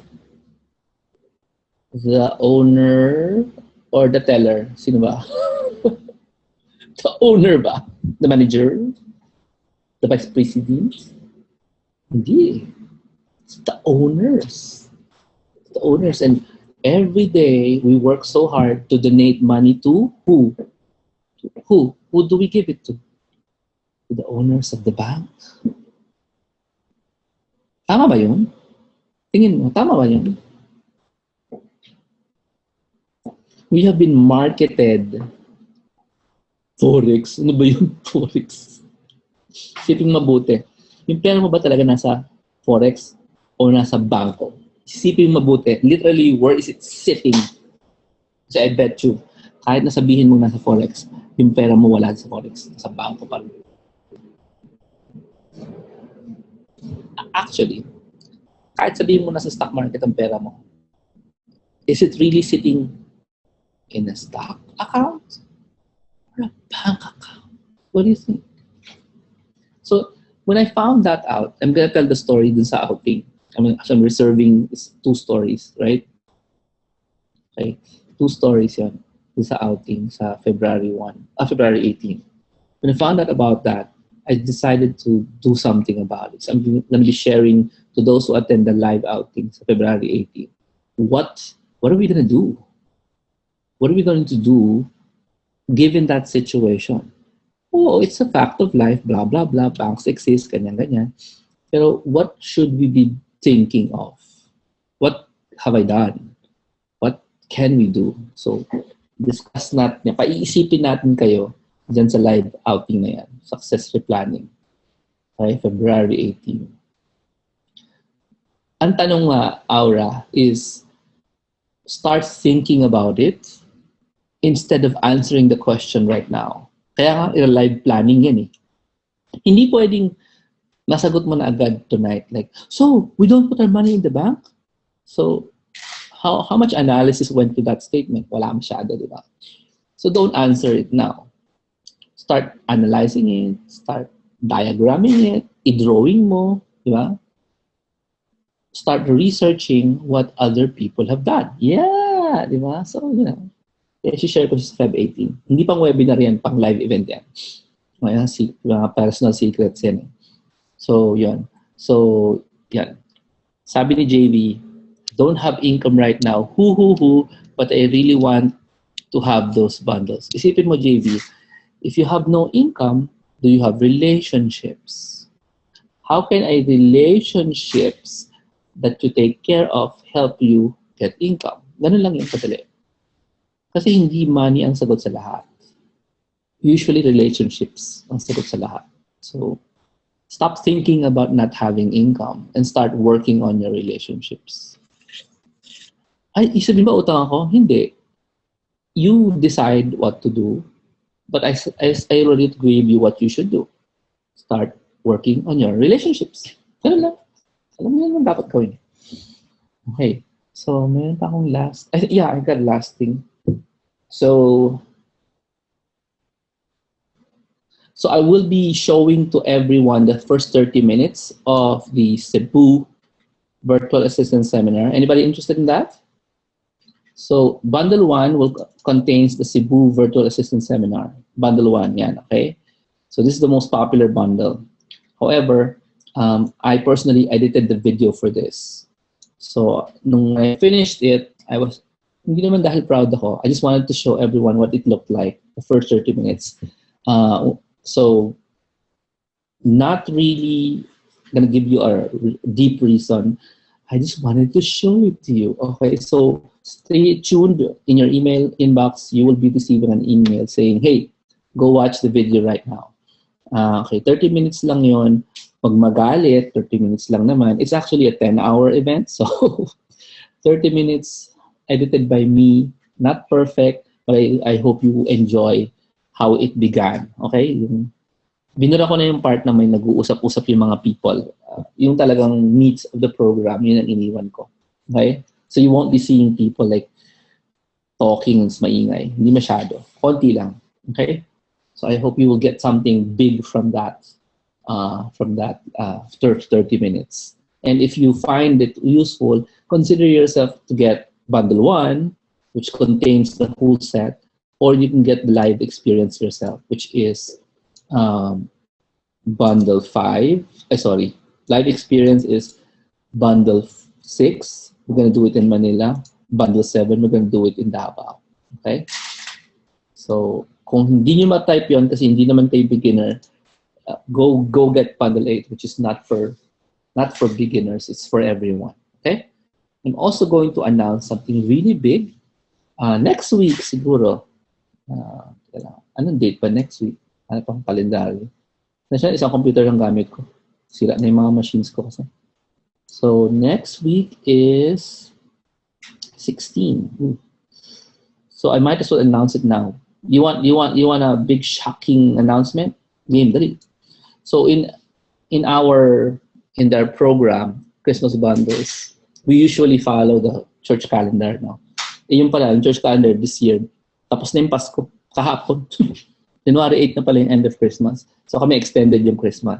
The owner or the teller? Sino ba? The owner ba? The manager? The vice president? Hindi. It's the owners. The owners. And every day, we work so hard to donate money to who? Who? Who do we give it to? to the owners of the bank. Tama ba yun? Tingin mo, tama ba yun? We have been marketed Forex. Ano ba yung Forex? Isipin mabuti. Yung pera mo ba talaga nasa Forex o nasa bangko? Isipin mabuti. Literally, where is it sitting? So I bet you, kahit nasabihin mo nasa Forex, yung pera mo wala sa Forex. Nasa bangko pa rin. Actually, kahit sabihin mo nasa stock market ang pera mo, is it really sitting in a stock account or a bank account? What do you think? So, when I found that out, I'm gonna tell the story dun sa outing. I'm reserving 2 stories, right? Okay, 2 stories yan dun sa outing sa February 18. When I found out about that, I decided to do something about it. So I'm going to be sharing to those who attend the live outing sa February 18. What are we going to do? What are we going to do given that situation? Oh, it's a fact of life, blah, blah, blah, banks exist, ganyan. Pero what should we be thinking of? What have I done? What can we do? So, discuss natin, paiisipin natin kayo dyan sa live outing na yan, success replanning. Okay, February 18. Ang tanong nga, Aura, is start thinking about it instead of answering the question right now. Kaya nga, live planning yan eh. Hindi pwedeng nasagot mo na agad tonight. Like, so, we don't put our money in the bank? So, how much analysis went to that statement? Wala masyado, di ba? So, don't answer it now. Start analyzing it, start diagramming it, i-drawing mo, di ba? Start researching what other people have done. Yeah, di ba? So, you know, i-share ko sa Feb 18. Hindi pang webinar yan, pang live event yan. Mga personal secrets yan. So, yun. So, yan. Sabi ni JV, don't have income right now. But I really want to have those bundles. Isipin mo, JV, if you have no income, do you have relationships? How can relationships that you take care of help you get income? Ganun lang yung kadali. Kasi hindi money ang sagot sa lahat. Usually relationships ang sagot sa lahat. So, stop thinking about not having income and start working on your relationships. Ay, isabihin ba utang ako? Hindi. You decide what to do, but I already gave you what you should do. Start working on your relationships. Ganun lang. Alam mo yun dapat gawin. Okay. So, mayroon pa akong last. I got last thing. So I will be showing to everyone the first 30 minutes of the Cebu Virtual Assistant Seminar. Anybody interested in that? So Bundle 1 contains the Cebu Virtual Assistant Seminar. Bundle 1, yan, okay? So this is the most popular bundle. However, I personally edited the video for this. So nung I finished it, hindi naman dahil proud ako. I just wanted to show everyone what it looked like the first 30 minutes. So, not really gonna give you a deep reason. I just wanted to show it to you. Okay, so stay tuned in your email inbox. You will be receiving an email saying, hey, go watch the video right now. Okay, 30 minutes lang yon. Pag magalit, 30 minutes lang naman. It's actually a 10-hour event. So, 30 minutes edited by me, not perfect, but I hope you enjoy how it began. Okay? Binura ko na yung part na may nag-uusap-usap yung mga people. Yung talagang needs of the program, yun ang iniwan ko. Okay? So you won't be seeing people like talking, maingay. Hindi masyado. Konti lang. Okay? So I hope you will get something big from that 30 minutes. And if you find it useful, consider yourself to get Bundle 1, which contains the whole set, or you can get the live experience yourself, which is Bundle 5. Live experience is Bundle 6. We're going to do it in Manila. Bundle 7, we're going to do it in Davao. Okay? So, kung hindi nyo ma-type yon kasi hindi naman kayo beginner, go get bundle 8, which is not for beginners, it's for everyone. Okay? I'm also going to announce something really big next week siguro. Anong date pa next week? Ano pang kalendaryo? Nasaan isang computer lang gamit ko. Sira na yung mga machines ko kasi. So next week is 16. So I might as well announce it now. You want a big shocking announcement? Game dali. So in their program, Christmas bundles, we usually follow the church calendar, no? Yung pala, yung church calendar this year, tapos na yung Pasko, kahapon. January 8 na pala yung end of Christmas. So kami extended yung Christmas.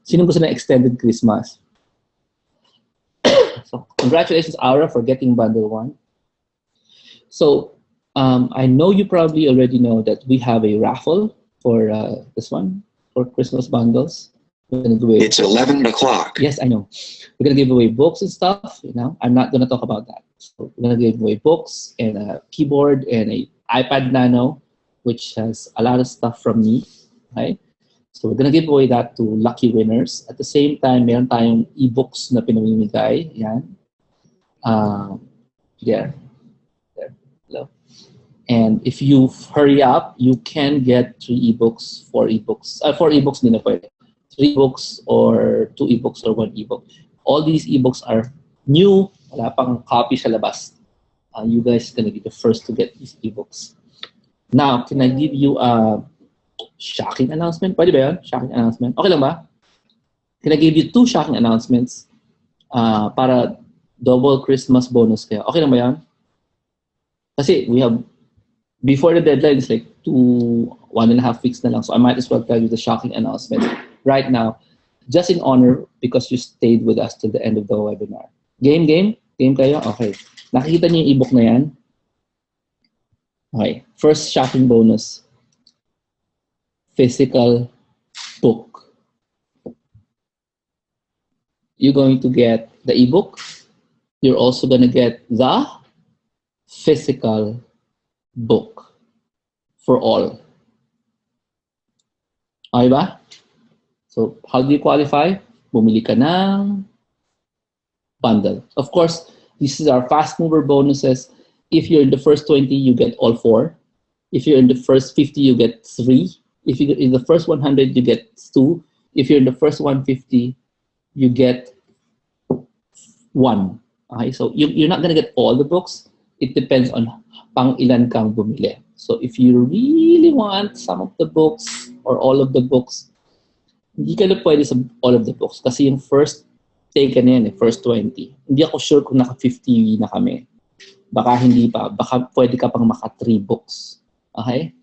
Sino gusto na extended Christmas? So congratulations, Aura, for getting bundle 1. So I know you probably already know that we have a raffle for this one, for Christmas bundles.
It's 11 o'clock.
Yes, I know. We're going to give away books and stuff. I'm not going to talk about that. So we're going to give away books and a keyboard and an iPad Nano, which has a lot of stuff from me. Okay? So we're going to give away that to lucky winners. At the same time, meron tayong e-books na pinamimigay. Yan. There. Hello. And if you hurry up, you can get 3 ebooks, 4 ebooks. 4 ebooks din na pwede. 3 books or 2 ebooks or 1 ebook. All these ebooks are new. Wala pang copy sa labas. You guys are going to be the first to get these ebooks. Now, can I give you a shocking announcement? Pwede ba yun? Shocking announcement. Okay lang ba? Can I give you 2 shocking announcements para double Christmas bonus kayo? Okay lang ba yan? Kasi we have, before the deadline, it's like 1.5 weeks na lang. So I might as well tell you the shocking announcement right now, just in honor because you stayed with us till the end of the webinar. Game kayo? Okay. Nakikita niyo yung ebook na yan? Okay. First shocking bonus. Physical book. You're going to get the ebook. You're also going to get the physical book for all. Okay ba? So, how do you qualify? Bumili ka ng bundle. Of course, this is our fast mover bonuses. If you're in the first 20, you get all 4. If you're in the first 50, you get 3. If you're in the first 100, you get 2. If you're in the first 150, you get 1. Okay, so you're not gonna get all the books. It depends on pang ilan kang bumili. So if you really want some of the books or all of the books, hindi ka na pwede sa all of the books kasi yung first take na yan, first 20. Hindi ako sure kung naka 50 na kami. Baka hindi pa. Baka pwede ka pang maka 3 books. Okay?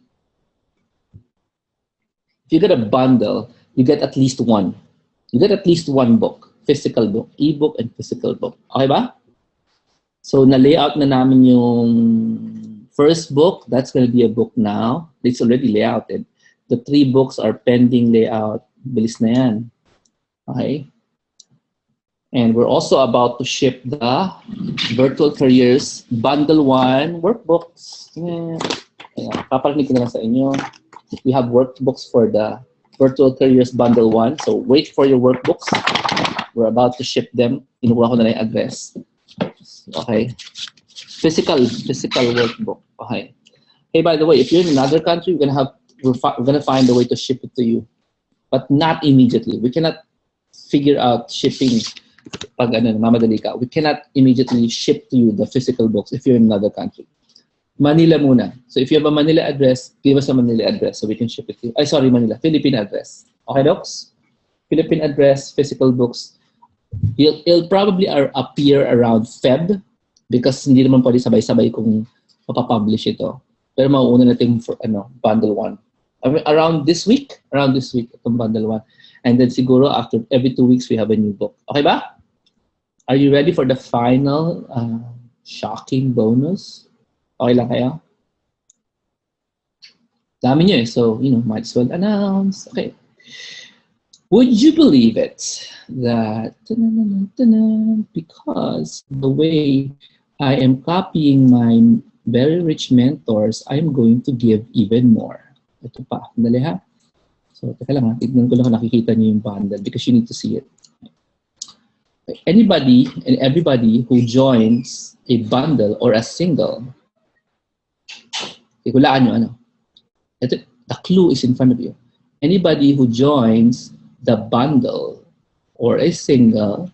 If you get a bundle, you get at least 1. You get at least 1 book. Physical book. E-book and physical book. Okay ba? So, na-layout na namin yung first book. That's going to be a book now. It's already layouted. The 3 books are pending layout. Bilis na yan. Okay? And we're also about to ship the Virtual Careers Bundle 1 workbooks. Paparinig ko na lang sa inyo. We have workbooks for the Virtual Careers Bundle 1. So wait for your workbooks. We're about to ship them. Inukuha ko na yung address. Okay. Physical workbook. Okay. Hey, by the way, if you're in another country, we're gonna find a way to ship it to you, but not immediately. We cannot figure out shipping. Pag mamadali ka, we cannot immediately ship to you the physical books if you're in another country. Manila muna. So if you have a Manila address, give us a Manila address so we can ship it to you. Manila. Philippine address. Okay, docs? Philippine address, physical books. It'll probably appear around Feb because hindi naman pwede sabay-sabay kung mapapublish ito. Pero mauuna natin for bundle 1. Around this week, itong bundle 1. And then siguro after every 2 weeks, we have a new book. Okay ba? Are you ready for the final shocking bonus? Okay lang kayo? Dami nyo eh. So, might as well announce. Okay. Would you believe it that because the way I am copying my very rich mentors, I'm going to give even more. Ito pa. Dali ha. So, teka lang ha, tignan ko lang kung nakikita niyo yung bundle because you need to see it. Anybody and everybody who joins a bundle or a single, ikulaan nyo, ano? Ito, the clue is in front of you. Anybody who joins the bundle or a single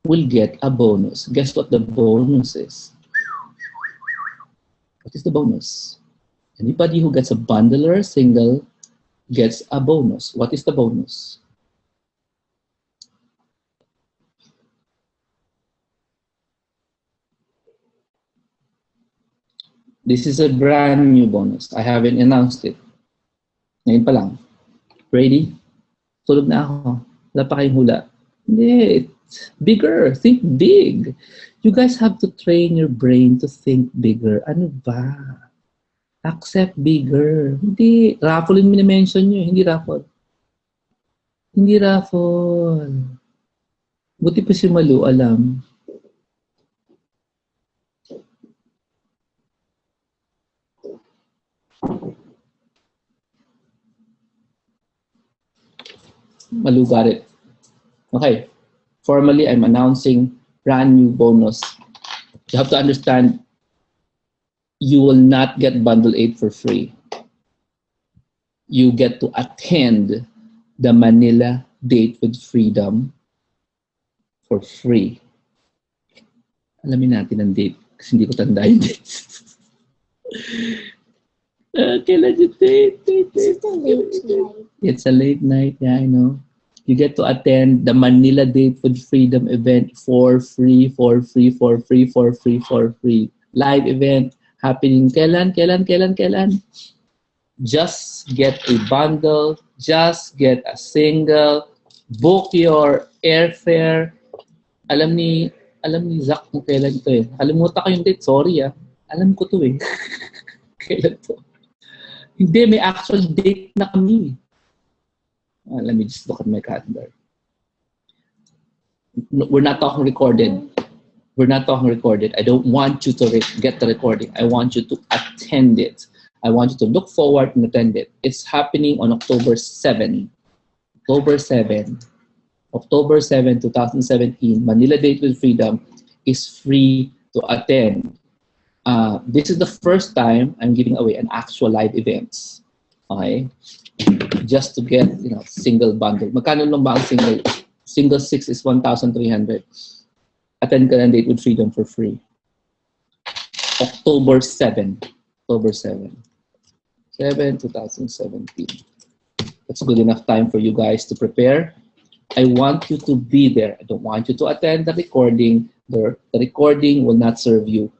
will get a bonus. Guess what the bonus is? What is the bonus? Anybody who gets a bundle or a single gets a bonus. What is the bonus? This is a brand new bonus. I haven't announced it. Ngayon pa lang. Ready? Tulog na ako. Wala pa kayong hula. Hindi. It's bigger. Think big. You guys have to train your brain to think bigger. Ano ba? Accept bigger. Hindi. Raffle yung minimension nyo. Hindi raffle. Hindi raffle. Buti pa si Malu alam. Malu got it. Okay. Formally, I'm announcing brand new bonus. You have to understand, you will not get Bundle 8 for free. You get to attend the Manila Date with Freedom for free. Alamin natin ang date kasi hindi ko tanda yung date. Kailan yung date?
It's a late night.
It's a late night, yeah, I know. You get to attend the Manila Date with Freedom event for free, for free, for free, for free, for free. Live event happening kailan? Just get a bundle, just get a single, book your airfare. Alam ni Zach kung kailan ito eh. Kalimutan ko yung date, sorry ah. Alam ko to eh. Kailan to? Hindi, may actual date na kami. Let me just look at my calendar. We're not talking recorded. We're not talking recorded. I don't want you to get the recording. I want you to attend it. I want you to look forward and attend it. It's happening on October 7. October 7. October 7, 2017. Manila Date with Freedom is free to attend. This is the first time I'm giving away an actual live events. Okay? Just to get, single bundle. Magkano lang ba ang single? Single 6 is 1,300. Attend ka ng Date with Freedom for free. October 7. October 7. 2017. That's good enough time for you guys to prepare. I want you to be there. I don't want you to attend the recording. The recording will not serve you.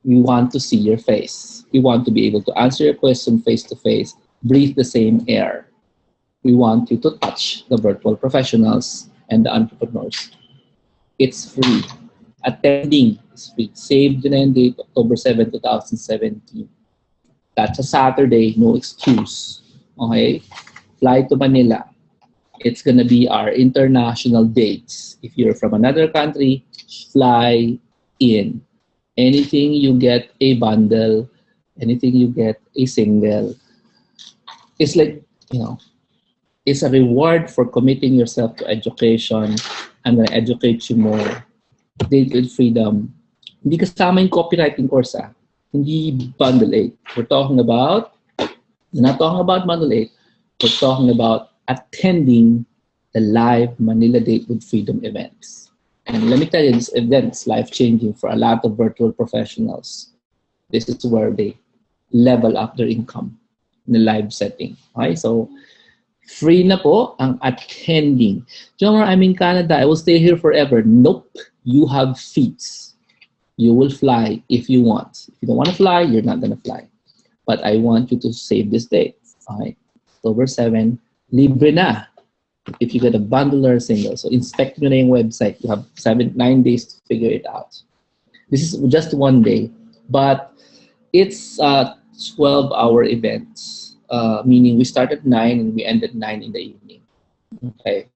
We want to see your face. We want to be able to answer your question face to face, breathe the same air. We want you to touch the virtual professionals and the entrepreneurs. It's free. Attending is free. Save the date, October 7, 2017. That's a Saturday, no excuse. Okay? Fly to Manila. It's gonna be our international dates. If you're from another country, fly in. Anything you get a bundle, anything you get a single, it's like, it's a reward for committing yourself to education. I'm gonna educate you more. Date with Freedom. Hindi kasama yung copywriting course, ah. Hindi Bundle 8. We're not talking about Bundle 8. We're talking about attending the live Manila Date with Freedom events. And let me tell you, this event is life-changing for a lot of virtual professionals. This is where they level up their income in a live setting. Okay, so free na po ang attending. Jomar, I'm in Canada. I will stay here forever. Nope. You have fees. You will fly if you want. If you don't want to fly, you're not going to fly. But I want you to save this date. Okay, October 7, libre na. If you get a bundle or a single. So inspect nyo na yung website. You have 9 days to figure it out. This is just one day. But it's a 12-hour event. Meaning we start at 9 and we end at 9 in the evening. Okay.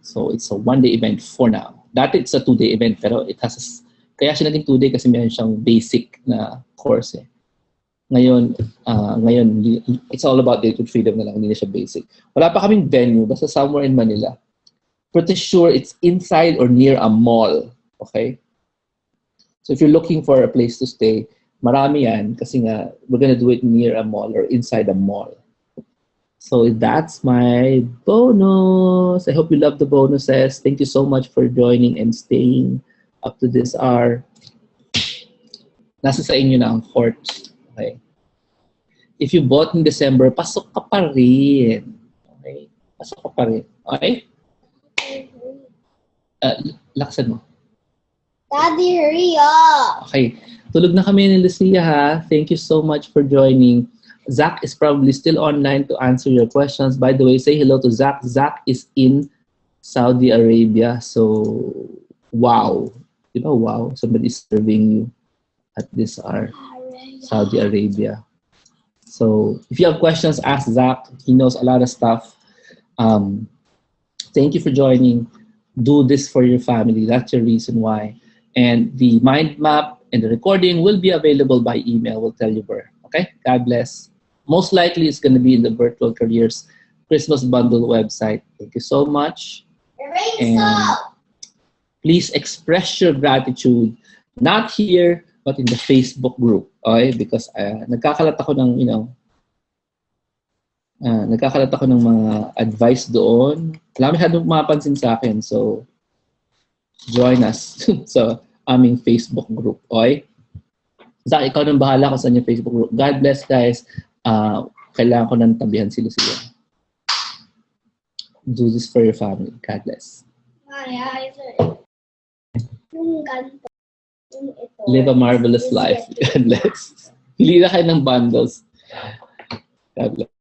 So it's a one-day event for now. Dati it's a 2-day event. Pero it has kaya siya naging 2-day kasi meron siyang basic na course. Ngayon, it's all about date with freedom na lang, hindi na siya basic. Wala pa kaming venue, basta somewhere in Manila. Pretty sure it's inside or near a mall. Okay? So if you're looking for a place to stay, marami yan kasi nga, we're gonna do it near a mall or inside a mall. So that's my bonus. I hope you love the bonuses. Thank you so much for joining and staying up to this hour. Nasa sa inyo na ang court. Okay? If you bought in December, pasok ka pa rin. Okay? Pasok ka pa rin. Okay? Laksan mo.
Daddy, hurry up!
Okay. Tulog na kami ni Lucia, ha? Thank you so much for joining. Zach is probably still online to answer your questions. By the way, say hello to Zach. Zach is in Saudi Arabia. So, wow. Diba, wow? Somebody's serving you at this hour. Saudi Arabia. So, if you have questions, ask Zach. He knows a lot of stuff. Thank you for joining. Do this for your family. That's your reason why. And the mind map and the recording will be available by email. We'll tell you where. Okay? God bless. Most likely, it's going to be in the Virtual Careers Christmas Bundle website. Thank you so much. And please express your gratitude, not here, but in the Facebook group. Okay? Because nagkakalat ako ng, nagkakalat ako ng mga advice doon. Wala masyadong mapansin sa akin. So, join us sa aming Facebook group. Okay? Zach, ikaw nang bahala kung saan yung Facebook group. God bless, guys. Kailangan ko nang tabihan sila. Do this for your family. God bless.
Yung ganito. Yung ito.
Live a marvelous life. God bless. Pili na kayo ng bundles. God bless.